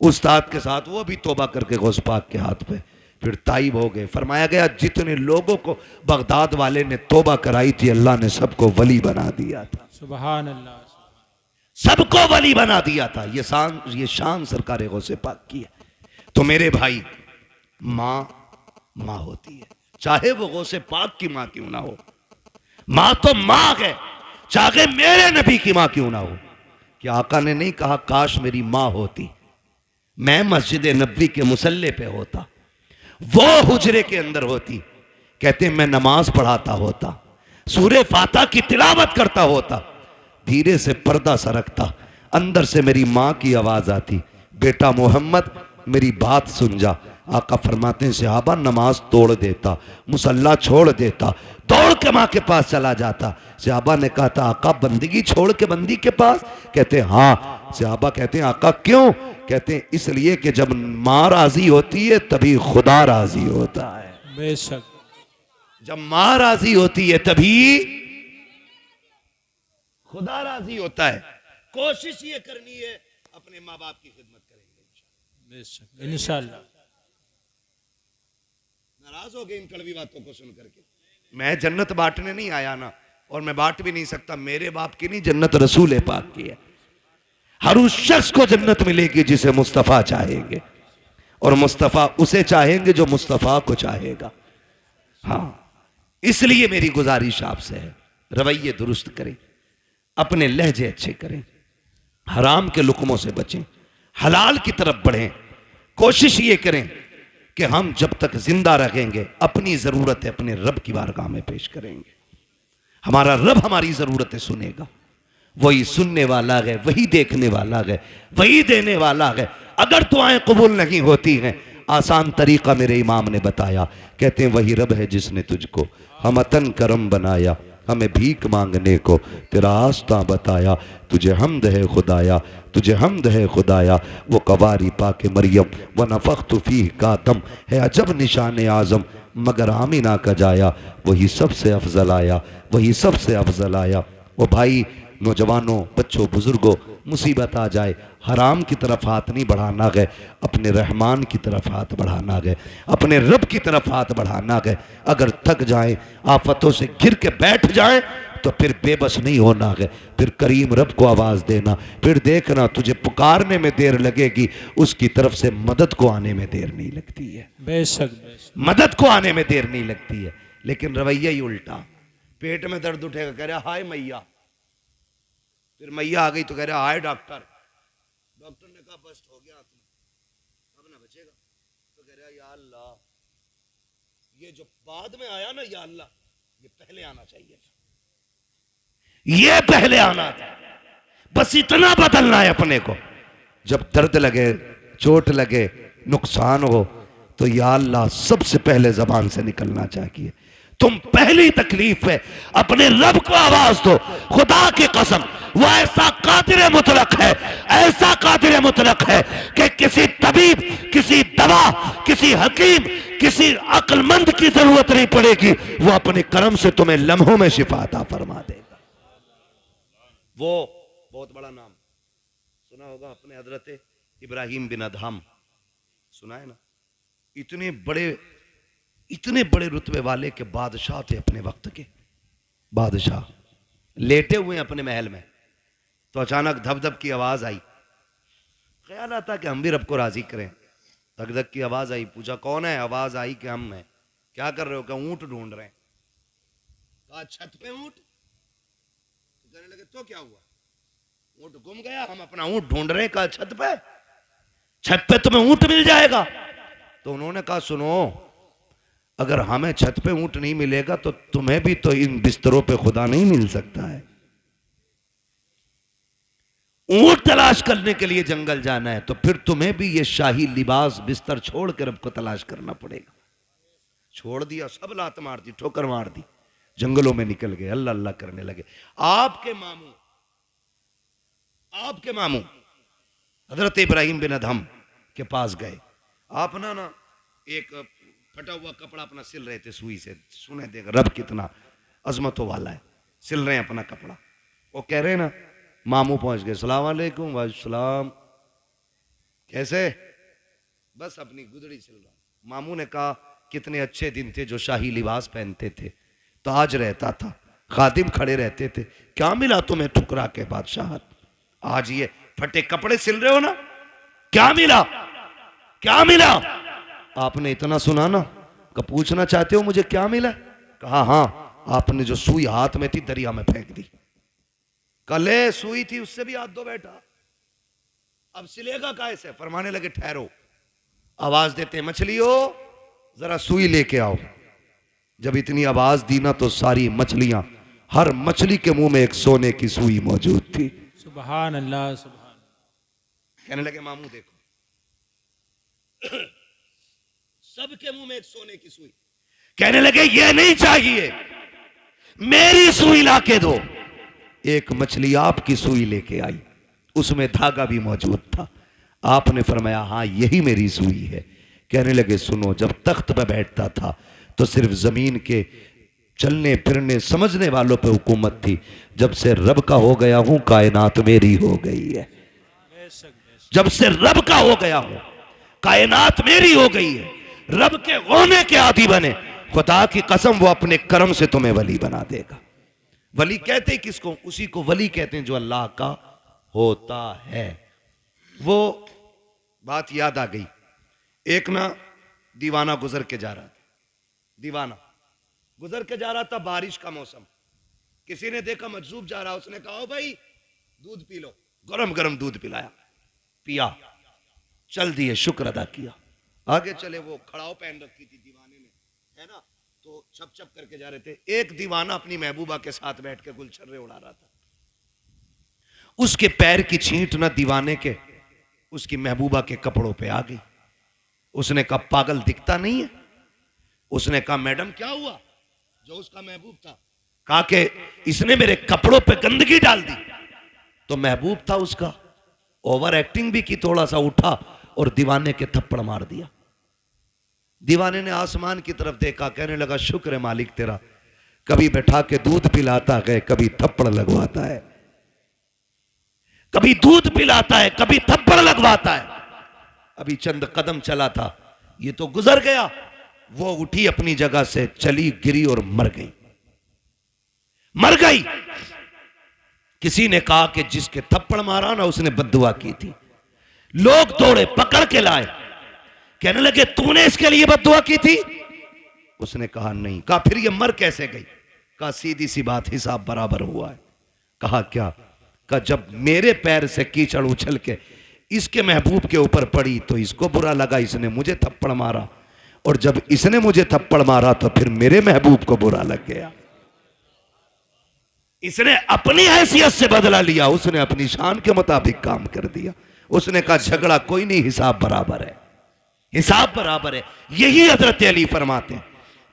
उस्ताद के साथ वो भी तौबा करके गौस पाक के हाथ पे फिर ताइब हो गए। फरमाया गया जितने लोगों को बगदाद वाले ने तौबा कराई थी, अल्लाह ने सबको वली बना दिया था।
सुभान अल्लाह।
सबको वली बना दिया था। ये शान सरकार गौसे पाक की है। तो मेरे भाई, माँ होती है, चाहे वो गौसे पाक की माँ क्यों ना हो। माँ तो माँ है, चाहे मेरे नबी की माँ क्यों ना हो। कि आका ने नहीं कहा काश मेरी माँ होती, मैं मस्जिद नबी के मुसल्ले पे होता, वो हुजरे के अंदर होती, कहते मैं नमाज पढ़ाता होता, सूरे फातिहा की तिलावत करता होता, धीरे से पर्दा सरकता, अंदर से मेरी माँ की आवाज आती, बेटा मोहम्मद मेरी बात सुन जा। आका फरमाते हैं सहाबा नमाज तोड़ देता, मुसल्ला छोड़ देता, दौड़ के माँ के पास चला जाता। सहाबा ने कहा था आका बंदगी छोड़ के बंदी के पास? कहते हाँ। सहाबा कहते हैं आका क्यों? कहते हैं इसलिए कि जब माँ राजी होती है तभी खुदा राजी होता है।
बेशक।
जब माँ राजी होती है तभी खुदा राजी होता है। कोशिश ये करनी है अपने माँ बाप की खिदमत करेंगे
बेशक इंशाअल्लाह।
नाराज हो गए इन कड़वी बातों को सुन करके। मैं जन्नत बांटने नहीं आया ना, और मैं बांट भी नहीं सकता। मेरे बाप की नहीं, जन्नत रसूल पाक की है। हर उस शख्स को जन्नत मिलेगी जिसे मुस्तफ़ा चाहेंगे, और मुस्तफ़ा उसे चाहेंगे जो मुस्तफ़ा को चाहेगा। हाँ, इसलिए मेरी गुजारिश आपसे है रवैये दुरुस्त करें, अपने लहजे अच्छे करें, हराम के लुकमों से बचें, हलाल की तरफ बढ़ें। कोशिश ये करें कि हम जब तक जिंदा रहेंगे अपनी ज़रूरतें अपने रब की बारगाह में पेश करेंगे। हमारा रब हमारी ज़रूरतें सुनेगा। वही सुनने वाला है, वही देखने वाला है, वही देने वाला है। अगर दुआएं कबूल नहीं होती हैं, आसान तरीका मेरे इमाम ने बताया। कहते हैं वही रब है जिसने तुझको हमतन करम बनाया, हमें भीख मांगने को तेरा आस्था बताया। तुझे हमद है खुदाया, तुझे हमद है खुदाया। वो कवारी पाके मरियम व नफ़ख्तु फीह का दम है अजब निशान आज़म, मगर आमिना का जाया वही सबसे अफजल आया, वही सबसे अफजल आया। वो भाई नौजवानों, बच्चों, बुजुर्गों, मुसीबत आ जाए हराम की तरफ हाथ नहीं बढ़ाना गए, अपने रहमान की तरफ हाथ बढ़ाना गए, अपने रब की तरफ हाथ बढ़ाना गए। अगर थक जाए, आफतों से घिर के बैठ जाए तो फिर बेबस नहीं होना गए, फिर करीम रब को आवाज़ देना। फिर देखना तुझे पुकारने में देर लगेगी, उसकी तरफ से मदद को आने में देर नहीं लगती है।
बेशक बेशक।
मदद को आने में देर नहीं लगती है। लेकिन रवैया ही उल्टा, पेट में दर्द उठेगा कह रहा हाय मैया, फिर मैया आ गई तो कह रहा हाय डॉक्टर। डॉक्टर ने कहा बस हो गया अब ना बचेगा, तो कह रहा या अल्लाह, ये जो बाद में आया ना या अल्लाह, ये पहले आना चाहिए था, ये पहले आना था। बस इतना बदलना है अपने को। जब दर्द लगे, चोट लगे, नुकसान हो, तो या अल्लाह सबसे पहले जबान से निकलना चाहिए। तुम पहली तकलीफ है अपने रब को आवाज दो। खुदा की कसम वो ऐसा कादिर मुतलक है, ऐसा कादिर मुतलक है कि किसी तबीब, किसी दवा, किसी हकीम, किसी अक्लमंद की जरूरत नहीं पड़ेगी। वो अपने करम से तुम्हें लम्हों में शिफा अता फरमा देगा। वो बहुत बड़ा नाम सुना होगा अपने हजरत इब्राहिम बिन अदहम, सुना है ना? इतने बड़े रुतबे वाले के बादशाह थे, अपने वक्त के बादशाह। लेटे हुए अपने महल में, तो अचानक धब धब की आवाज आई। ख्याल आता कि हम भी रब को राजी करें। धक धक की आवाज आई, पूछा कौन है? आवाज आई कि हम हैं। क्या कर रहे हो? क्या ऊंट ढूंढ रहे हैं। कहा छत पे ऊंट। तो कहने लगे तो क्या हुआ? ऊंट गुम गया, हम अपना ऊंट ढूंढ रहे हैं। कहा छत पे तुम्हें ऊंट मिल जाएगा। तो उन्होंने कहा सुनो, अगर हमें छत पे ऊंट नहीं मिलेगा तो तुम्हें भी तो इन बिस्तरों पे खुदा नहीं मिल सकता है। ऊंट तलाश करने के लिए जंगल जाना है तो फिर तुम्हें भी ये शाही लिबास बिस्तर छोड़ कर रब को तलाश करना पड़ेगा। छोड़ दिया, सब लात मार दी, ठोकर मार दी, जंगलों में निकल गए, अल्लाह अल्लाह करने लगे। आपके मामू हजरत इब्राहिम बिन अदहम के पास गए। आप ना एक फटा हुआ कपड़ा अपना सिल रहे थे सुई से। सुने देख रब कितना अजमतों वाला है, सिल रहे हैं अपना कपड़ा। वो कह रहे हैं ना, मामू पहुंच गए, सलाम अलैकुम। वालेकुम, कैसे? बस अपनी गुदड़ी सिल रहा। मामू ने कहा कितने अच्छे दिन थे जो शाही लिबास पहनते थे, ताज रहता था, खादिम खड़े रहते थे, क्या मिला तुम्हें ठुकरा के बादशाह? आज ये फटे कपड़े सिल रहे हो ना, क्या मिला? क्या मिला? आपने इतना सुना ना, पूछना चाहते हो मुझे क्या मिला? कहा हाँ, आपने जो सुई हाथ में थी दरिया में फेंक दी। कले सुई थी उससे भी हाथ धो बैठा, अब सिलेगा कैसे? फरमाने लगे ठहरो, आवाज देते मछलियों जरा सुई लेके आओ। जब इतनी आवाज दी ना तो सारी मछलियां, हर मछली के मुंह में एक सोने की सुई मौजूद थी।
सुभान अल्लाह सुभान।
कहने लगे मामू देखो, सबके मुंह में एक सोने की सुई। कहने लगे ये नहीं चाहिए, मेरी सुई लाके दो। एक मछली आपकी सुई लेके आई, उसमें धागा भी मौजूद था। आपने फरमाया हाँ यही मेरी सुई है। कहने लगे सुनो, जब तख्त पर बैठता था तो सिर्फ जमीन के चलने फिरने समझने वालों पे हुकूमत थी। जब से रब का हो गया हूं, कायनात मेरी हो गई है। जब से रब का हो गया हूं, कायनात मेरी हो गई है। रब के होने के आदी बने, खुदा की कसम वो अपने करम से तुम्हें वली बना देगा। वली कहते हैं किसको? उसी को वली कहते हैं जो अल्लाह का होता है। वो बात याद आ गई, एक ना दीवाना गुजर के जा रहा था। दीवाना गुजर के जा रहा था, बारिश का मौसम। किसी ने देखा मजजूब जा रहा, उसने कहा ओ भाई दूध पी लो। गरम गरम दूध पिलाया, पिया, चल दिए, शुक्र अदा किया, आगे चले। वो खड़ाव पहन रखी थी दीवाने ने, है ना, तो छप छप करके जा रहे थे। एक दीवाना अपनी महबूबा के साथ बैठ के गुलछर्रे उड़ा रहा था। उसके पैर की छींट ना दीवाने के उसकी महबूबा के कपड़ों पे आ गई। उसने कहा पागल दिखता नहीं है? उसने कहा मैडम क्या हुआ? जो उसका महबूब था, कहा कि इसने मेरे कपड़ों पे गंदगी डाल दी। तो महबूब था उसका, ओवर एक्टिंग भी की, थोड़ा सा उठा और दीवाने के थप्पड़ मार दिया। दीवाने ने आसमान की तरफ देखा, कहने लगा शुक्र है मालिक तेरा, कभी बैठा के दूध पिलाता है, कभी थप्पड़ लगवाता है, कभी दूध पिलाता है, कभी थप्पड़ लगवाता है। अभी चंद कदम चला था, ये तो गुजर गया। वो उठी अपनी जगह से, चली, गिरी और मर गई। मर गई। किसी ने कहा कि जिसके थप्पड़ मारा ना उसने बद्दुआ की थी। लोग दौड़े, पकड़ के लाए, कहने लगे तूने इसके लिए बद्दुआ की थी? उसने कहा नहीं। कहा फिर ये मर कैसे गई? कहा सीधी सी बात, हिसाब बराबर हुआ है। कहा क्या? कहा जब मेरे पैर से कीचड़ उछल के इसके महबूब के ऊपर पड़ी तो इसको बुरा लगा, इसने मुझे थप्पड़ मारा, और जब इसने मुझे थप्पड़ मारा तो फिर मेरे महबूब को बुरा लग गया। इसने अपनी हैसियत से बदला लिया, उसने अपनी शान के मुताबिक काम कर दिया। उसने कहा झगड़ा कोई नहीं, हिसाब बराबर है, हिसाब बराबर है। यही हजरत अली फरमाते हैं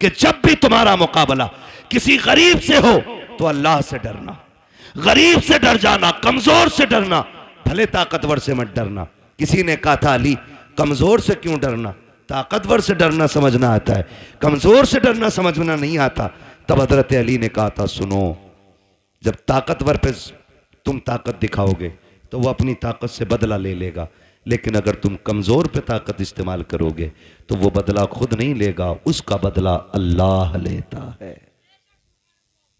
कि जब भी तुम्हारा मुकाबला किसी गरीब से हो तो अल्लाह से डरना, गरीब से डर जाना, कमजोर से डरना, भले ताकतवर से मत डरना। किसी ने कहा था अली कमजोर से क्यों डरना? ताकतवर से डरना समझना आता है, कमजोर से डरना समझना नहीं आता। तब हजरत अली ने कहा था सुनो, जब ताकतवर पे तुम ताकत दिखाओगे तो वो अपनी ताकत से बदला ले लेगा, लेकिन अगर तुम कमजोर पे ताकत इस्तेमाल करोगे तो वो बदला खुद नहीं लेगा, उसका बदला अल्लाह लेता है।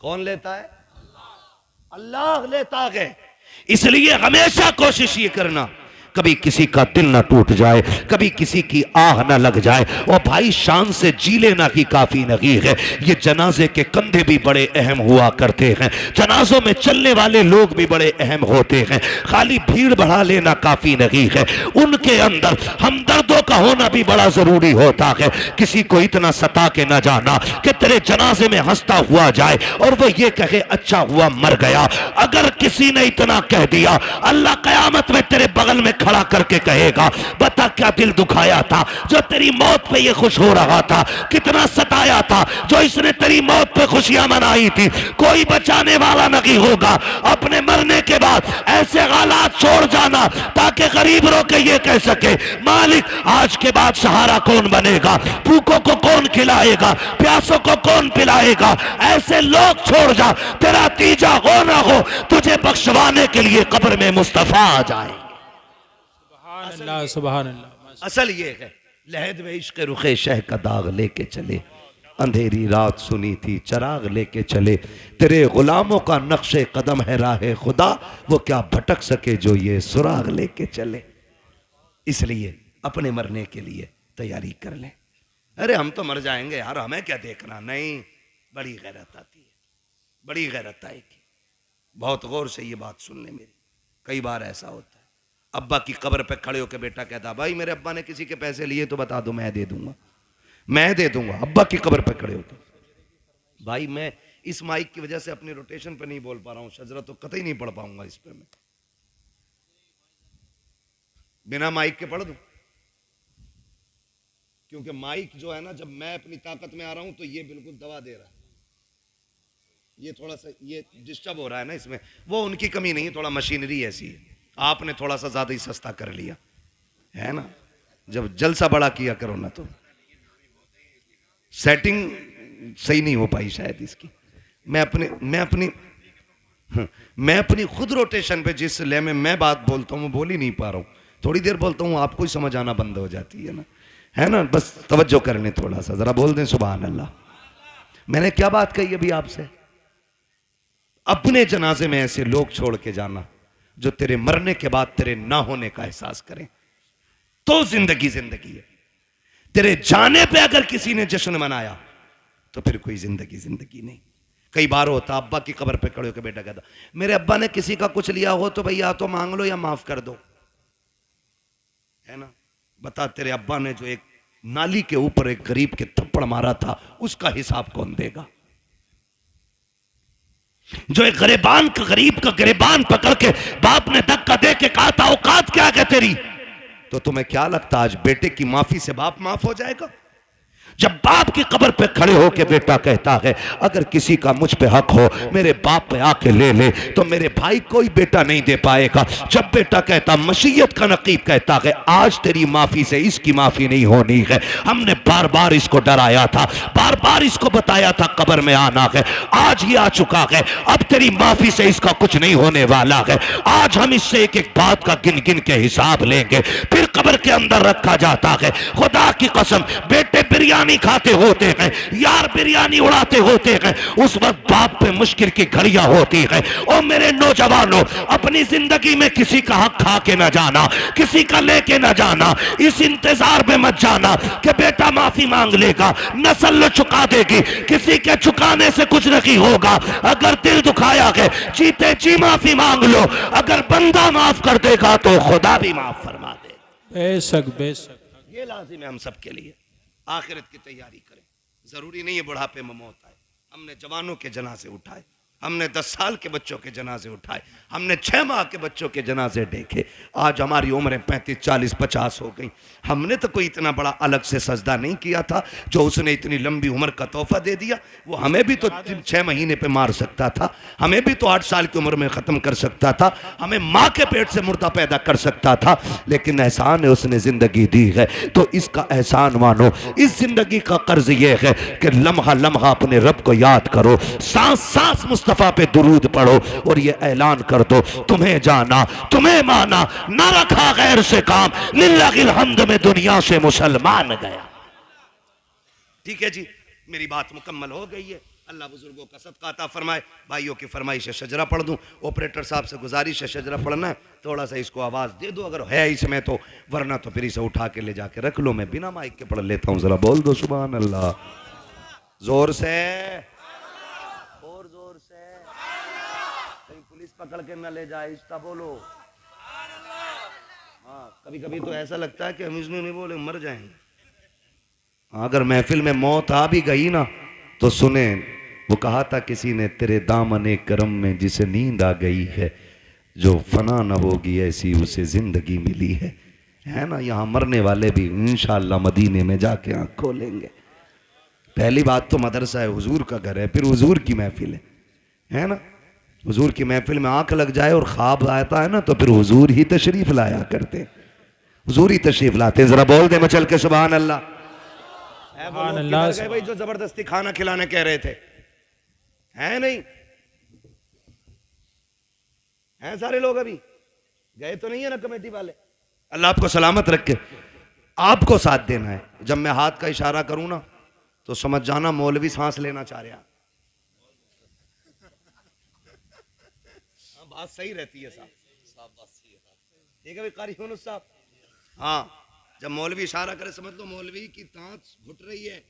कौन लेता है? अल्लाह लेता है। इसलिए हमेशा कोशिश ये करना कभी किसी का दिल ना टूट जाए, कभी किसी की आह ना लग जाए। और भाई शान से जी लेना ही काफी नहीं है। ये जनाजे के कंधे भी बड़े अहम हुआ करते हैं, जनाजों में चलने वाले लोग भी बड़े अहम होते हैं। खाली भीड़ बढ़ा लेना काफी नहीं है, उनके अंदर हमदर्दों का होना भी बड़ा जरूरी होता है। किसी को इतना सता के ना जाना कि तेरे जनाजे में हंसता हुआ जाए और वो ये कहे अच्छा हुआ मर गया। अगर किसी ने इतना कह दिया, अल्लाह कयामत में तेरे बगल में खड़ा करके कहेगा बता क्या दिल दुखाया था जो तेरी मौत पे ये खुश हो रहा था, कितना सताया था जो इसने तेरी मौत पे खुशियां मनाई थी। कोई बचाने वाला नहीं होगा। अपने मरने के बाद ऐसे हालात छोड़ जाना ताकि गरीब रो के ये कह सके मालिक आज के बाद सहारा कौन बनेगा, भूखों को कौन खिलाएगा, प्यासों को कौन पिलाएगा। ऐसे लोग छोड़ जा, तेरा तीजा हो ना हो तुझे बख्शवाने के लिए कब्र में मुस्तफा आ जाए।
अल्लाह सुभान अल्लाह।
असल ये है लहद में इश्क रुखे शह का दाग लेके चले, अंधेरी रात सुनी थी चराग लेके चले। तेरे गुलामों का नक्शे कदम है राहे खुदा, वो क्या भटक सके जो ये सुराग लेके चले। इसलिए अपने मरने के लिए तैयारी कर ले। अरे हम तो मर जाएंगे यार, हमें क्या देखना। नहीं, बड़ी गैरत आती है, बड़ी गैरत आएगी। बहुत गौर से ये बात सुन ले मेरी। कई बार ऐसा होता है अब्बा की कब्र पे खड़े होकर बेटा कहता भाई मेरे अब्बा ने किसी के पैसे लिए तो बता दो, मैं दे दूंगा, मैं दे दूंगा। अब्बा की कब्र पे खड़े होकर भाई मैं इस माइक की वजह से अपनी रोटेशन पे नहीं बोल पा रहा हूं, शजरा तो कतई नहीं पढ़ पाऊंगा इस पे। मैं बिना माइक के पढ़ दूं क्योंकि माइक जो है ना, जब मैं अपनी ताकत में आ रहा हूं तो ये बिल्कुल दबा दे रहा है। ये थोड़ा सा ये डिस्टर्ब हो रहा है ना इसमें। वो उनकी कमी नहीं है, थोड़ा मशीनरी ऐसी है, आपने थोड़ा सा ज्यादा ही सस्ता कर लिया है ना। जब जलसा बड़ा किया करो ना तो सेटिंग सही नहीं हो पाई शायद इसकी। मैं अपनी खुद रोटेशन पे जिस ले में मैं बात बोलता हूँ वो बोल ही नहीं पा रहा हूँ। थोड़ी देर बोलता हूँ आपको ही समझ आना बंद हो जाती है ना, है ना। बस तवज्जो करने थोड़ा सा, जरा बोल दें सुभान अल्लाह। मैंने क्या बात कही अभी आपसे? अपने जनाजे में ऐसे लोग छोड़ के जाना जो तेरे मरने के बाद तेरे ना होने का एहसास करें, तो जिंदगी जिंदगी है। तेरे जाने पे अगर किसी ने जश्न मनाया तो फिर कोई जिंदगी जिंदगी नहीं। कई बार होता अब्बा की कब्र पे खड़े होकर बेटा कहता मेरे अब्बा ने किसी का कुछ लिया हो तो भैया तो मांग लो या माफ कर दो, है ना। बता तेरे अब्बा ने जो एक नाली के ऊपर एक गरीब के थप्पड़ मारा था उसका हिसाब कौन देगा? जो एक गरीब का गिरबान पकड़ के बाप ने धक्का दे के कहा था औकात क्या है तेरी, तो तुम्हें क्या लगता आज बेटे की माफी से बाप माफ हो जाएगा? जब बाप की कब्र पे खड़े होके बेटा कहता है अगर किसी का मुझ पे हक हो मेरे बाप पे आके ले ले, तो मेरे भाई कोई बेटा नहीं दे पाएगा। जब बेटा कहता, मशीयत का नकीब कहता है आज तेरी माफी से इसकी माफी नहीं होनी है, हमने बार बार इसको डराया था, बार बार इसको बताया था कब्र में आना है, आज ये आ चुका है, अब तेरी माफी से इसका कुछ नहीं होने वाला है, आज हम इससे एक एक बात का गिन गिन के हिसाब लेंगे। फिर कब्र के अंदर रखा जाता है। खुदा की कसम, बेटे बिरयानी खाते होते हैं, यार बिरयानी उड़ाते होते हैं, उस वक्त बाप पे मुश्किल की घड़ियां होती है। और मेरे नौजवानों, अपनी जिंदगी में किसी का हक खा के ना जाना, किसी का लेके ना जाना, इस इंतजार में मत जाना कि बेटा माफी मांग लेगा, नस्ल चुका देगी, किसी के चुकाने से कुछ नहीं होगा। अगर दिल दुखाया है, जीते जी माफी मांग लो, अगर बंदा माफ कर देगा तो खुदा भी माफ फरमा दे।
बेशक बेशक,
ये लाजिम है हम सबके लिए। आखिरत की तैयारी करें, जरूरी नहीं है बुढ़ापे में मौत आए। हमने जवानों के जनाजे उठाए, हमने 10 साल के बच्चों के जनाजे उठाए, हमने 6 माह के बच्चों के जनाजे देखे। आज हमारी उम्रें 35, 40, 50 हो गई। हमने तो कोई इतना बड़ा अलग से सजदा नहीं किया था, जो उसने इतनी लंबी उम्र का तोहफा दे दिया। वो हमें भी तो 6 महीने पे मार सकता था, हमें भी तो 8 साल की उम्र में ख़त्म कर सकता था, हमें माँ के पेट से मुर्दा पैदा कर सकता था। लेकिन एहसान है उसने ज़िंदगी दी है, तो इसका एहसान मानो। इस ज़िंदगी का कर्ज ये है कि लम्हा लम्हा अपने रब को याद करो, सांस सांस मुस्तफ़ा पे दुरूद पढ़ो और ये ऐलान कर दो, तुम्हें जाना तुम्हें माना, ना रखा गैर से काम, लिल्लाहिल हम्द में दुनिया से मुसलमान गया। ठीक है जी, मेरी बात मुकम्मल हो गई है। अल्लाह बुजुर्गों का सदका अता फरमाए। भाइयों की फरमाइश है शजरा पढ़ दूं, ऑपरेटर साहब से गुजारिश है शजरा पढ़ना है, थोड़ा सा इसको आवाज़ दे दो अगर है इसमें तो, वरना तो फिर इसे उठा के ले जाके रख लो, मैं बिना माइक के पढ़ लेता हूँ। जरा बोल दो सुभान अल्लाह, जोर से और जोर से, कहीं पुलिस पकड़ के न ले जाए, इसका बोलो। हाँ, कभी कभी तो ऐसा लगता है कि हम इसमें नहीं बोले मर जाएंगे। अगर महफिल में मौत आ भी गई ना तो सुने, वो कहा था किसी ने, तेरे दामने करम में जिसे नींद आ गई है, जो फना न होगी ऐसी उसे जिंदगी मिली है ना। यहाँ मरने वाले भी इंशाअल्लाह मदीने में जाके आँख खोलेंगे। पहली बात तो मदरसा है, हुजूर का घर है, फिर हुजूर की महफिल है ना। हुजूर की महफिल में आंख लग जाए और ख्वाब आता है ना, तो फिर हुजूर ही तशरीफ लाया करते, हुजूर ही तशरीफ लाते। जरा बोल दे मचल के सुभान अल्लाह। भाई जो जबरदस्ती खाना खिलाने कह रहे थे, हैं नहीं हैं सारे लोग, अभी गए तो नहीं है ना कमेटी वाले। अल्लाह आपको सलामत रखे, आपको साथ देना है। जब मैं हाथ का इशारा करूं ना तो समझ जाना मौलवी सांस लेना चाह रहा। बात सही रहती है साहब, बात सही है। ठीक है भाई कारी यूनुस साहब। हाँ, जब मौलवी इशारा करे समझ लो मौलवी की सांस घुट रही है,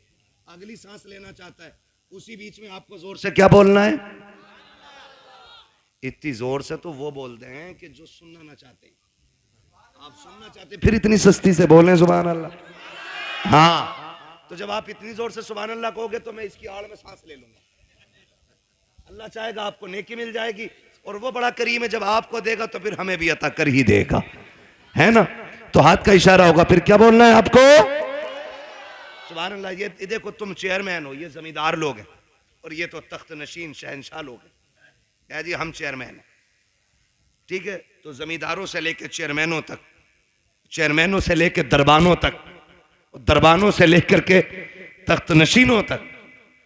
अगली सांस लेना चाहता है, उसी बीच में आपको जोर से क्या बोलना है। इतनी जोर से तो वो बोलते हैं कि जो सुनना ना चाहते, आप सुनना चाहते फिर इतनी सस्ती से बोलें सुभान अल्लाह। हाँ, तो जब आप इतनी जोर से सुभान अल्लाह कहोगे तो मैं इसकी आड़ में सांस ले लूंगा। अल्लाह चाहेगा आपको नेकी मिल जाएगी, और वो बड़ा करीम है, जब आपको देगा तो फिर हमें भी अता कर ही देगा, है ना। तो हाथ का इशारा होगा, फिर क्या बोलना है आपको। सुभान अल्लाह। ये देखो तुम चेयरमैन हो, ये जमींदार लोग हैं, और ये तो तख्त नशीन शहनशाह लोग हैं। क्या जी, हम चेयरमैन हैं, ठीक है। तो जमींदारों से लेकर चेयरमैनों तक, चेयरमैनों से लेकर दरबानों तक, दरबानों से लेकर के तख्त नशीनों तक,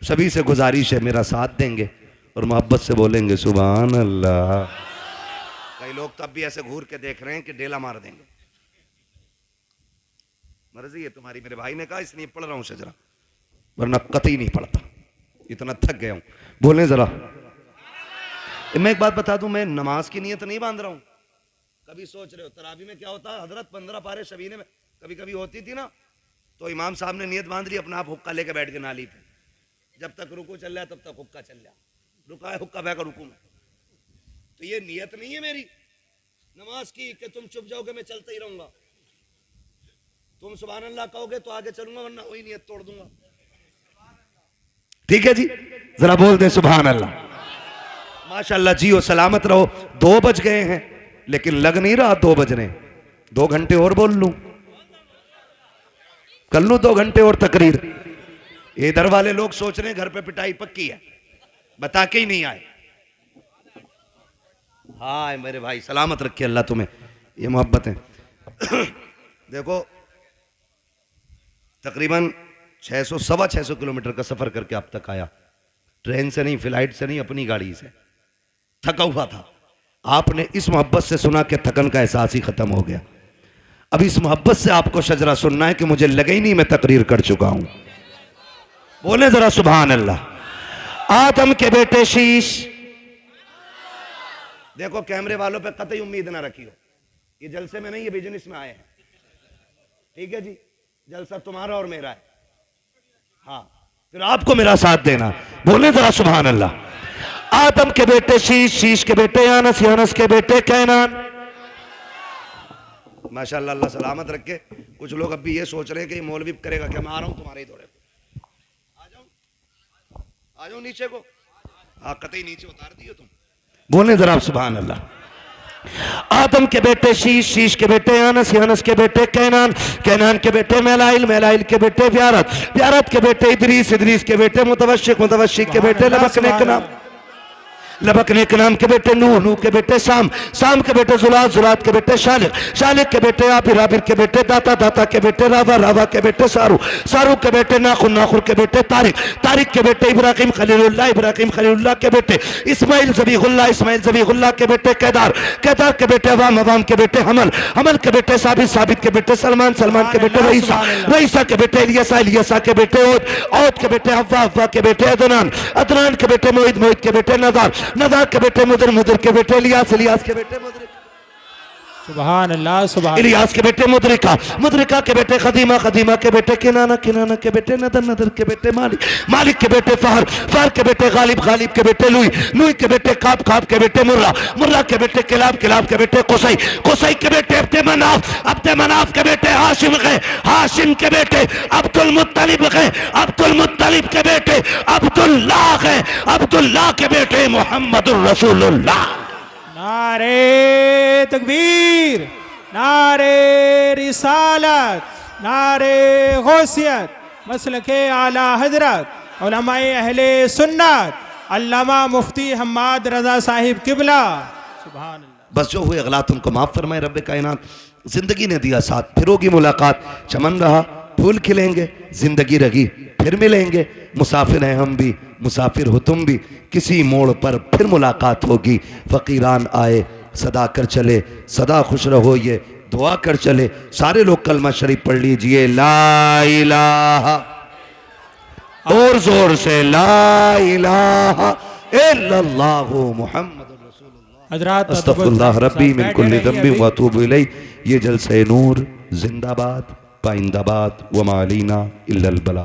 सभी से गुजारिश है मेरा साथ देंगे और मोहब्बत से बोलेंगे सुभान अल्लाह। कई लोग तब भी ऐसे घूर के देख रहे हैं कि डेला मार देंगे। मर्जी है तुम्हारी, मेरे भाई ने कहा इसलिए पढ़ रहा हूं शजरा, वरना कतई नहीं पढ़ता, इतना थक गया हूं। बोले जरा। मैं एक बात बता दूं, मैं नमाज की नीयत नहीं बांध रहा हूं। कभी सोच रहे हो तरावी में क्या होता है, हजरत 15 पारे शबीने में कभी कभी होती थी ना, तो इमाम साहब ने नीयत बांध ली, अपना आप हुक्का लेके बैठ के नाली पे, जब तक रुकू चल रहा तब तक हुक्का चल रहा, रुका है हुक्का बहकर रुकू में। तो ये नीयत नहीं है मेरी नमाज की कि तुम चुप जाओगे मैं चलता ही रहूंगा। तुम सुभान अल्लाह कहोगे तो आगे चलूंगा, वरना वही नीयत तोड़ दूंगा। ठीक है जी, जरा बोल दे सुभान अल्लाह। माशाअल्लाह, जियो सलामत रहो। 2 बज गए हैं लेकिन लग नहीं रहा 2 बजने। 2 घंटे और बोल लूं, कर लूं 2 घंटे और तकरीर। इधर वाले लोग सोच रहे हैं घर पे पिटाई पक्की है, बता के ही नहीं आए। हाय मेरे भाई, सलामत रखे अल्लाह तुम्हें, ये मोहब्बत है। देखो तकरीबन 600-625 किलोमीटर का सफर करके अब तक आया, ट्रेन से नहीं, फ्लाइट से नहीं, अपनी गाड़ी से। थका हुआ था। आपने इस मोहब्बत से सुना कि थकन का एहसास ही खत्म हो गया। अब इस मोहब्बत से आपको शजरा सुनना है कि मुझे लगे ही नहीं मैं तकरीर कर चुका हूं। बोले जरा सुभान अल्लाह। आदम के बेटे शीश, देखो कैमरे वालों पे कतई उम्मीद ना रखियो, ये जलसे में नहीं, ये बिजनेस में आए हैं। ठीक है जी, जलसा तुम्हारा और मेरा है। हाँ, फिर आपको मेरा साथ देना। बोले जरा सुभान अल्लाह। आदम के बेटे शीश, शीश के बेटे यानस, यानस के बेटे कैनान। माशाअल्लाह, अल्लाह सलामत रखे। कुछ लोग अब भी ये सोच रहे हैं कि ये मौलवी करेगा क्या, मैं आ रहा हूं तुम्हारे ही दौरे पे। आ जाओ नीचे को। हाँ, कतई नीचे उतार दियो तुम। बोले जरा सुभान अल्लाह। आदम के बेटे शीश, शीश के बेटे यानस, यानस के बेटे कैनान, कैनान के बेटे मेलाइल, मेलाइल के बेटे ब्यारत, ब्यारत के बेटे इदरीस, इदरीस के बेटे मुतवश्शिक, मुतवश्शिक के बेटे लबकने के नाम, लबकने के नाम के बेटे नूह, नूह के बेटे शाम, शाम के बेटे जुलात, जुलात के बेटे शालिक, शालिक के बेटे आबिर, आबिर के बेटे दाता, दाता के बेटे रावा, रावा के बेटे सारू, सारू के बेटे नाखुर, नाखुर के बेटे तारिक, तारिक के बेटे इब्राहिम खलीलुल्लाह, इब्राहिम खलीलुल्लाह के बेटे इस्माइल ज़बीहुल्लाह, इस्माइल ज़बीहुल्लाह के बेटे केदार, केदार के बेटे अवाम, अवाम के बेटे हमल, हमल के बेटे साबित, साबित के बेटे सलमान, सलमान के बेटे रईसा, रईसा के बेटे इलियासा, इलियासा के बेटे औद, औद के बेटे अव्वा, अव्वा के बेटे अदनान, अदनान के बेटे मोहिद, मोहिद के बेटे नदार, नदार के बेटे मुदर, मुदर के बेटे इलियास, इलियास के बेटे मुदरिक,
सुभान अल्लाह, सुभान
इलियास के बेटे मुदरिका, मुदरिका के बेटे खदीमा, खदीमा के बेटे किनाना, किनाना के बेटे नदर, नदर के बेटे मालिक, मालिक के बेटे फहर, फहर के बेटे गालिब, गालिब के बेटे लुई, लुई के बेटे काब, काब के बेटे मुर्रा, मुर्रा के बेटे किलाब, किलाब के बेटे कुसई, कुसई के बेटे अब्दे मनाफ, अब्दे मनाफ के बेटे हाशिम गए, हाशिम के बेटे अब्दुल मुत्तलिब गए, अब्दुल मुत्तलिब के बेटे अब्दुल्लाह गए, अब्दुल्लाह के बेटे मोहम्मदुर रसूलुल्लाह।
नारे तकबीर, नारे रिसालत, नारे गौसियत, मसलके आला हजरत उलमाए अहले सुन्नत अल्लामा मुफ्ती हम्माद रजा साहिब किबला। सुभान अल्लाह।
बस जो हुए गलत उनको माफ फरमाए रब्बे कायनात। जिंदगी ने दिया साथ, फिर होगी मुलाकात, चमन रहा फूल खिलेंगे, जिंदगी रही फिर मिलेंगे, मुसाफिर हैं हम भी, मुसाफिर हो तुम भी, किसी मोड़ पर फिर मुलाकात होगी। फकीरान आए सदा कर चले, सदा खुश रहो ये दुआ कर चले। सारे लोग कलमा शरीफ पढ़ लीजिए, ला इलाहा, और जोर से ला इलाहा इल्लल्लाहु मुहम्मदुर रसूलुल्लाह,
हजरात
अस्तगफिरुल्लाह रब्बी मिन कुल्ली ज़ंबिन व अतूबु इलैह। ये जलसे नूर जिंदाबाद, पाइंदाबाद, व मा अलैना इल्लल बलाग।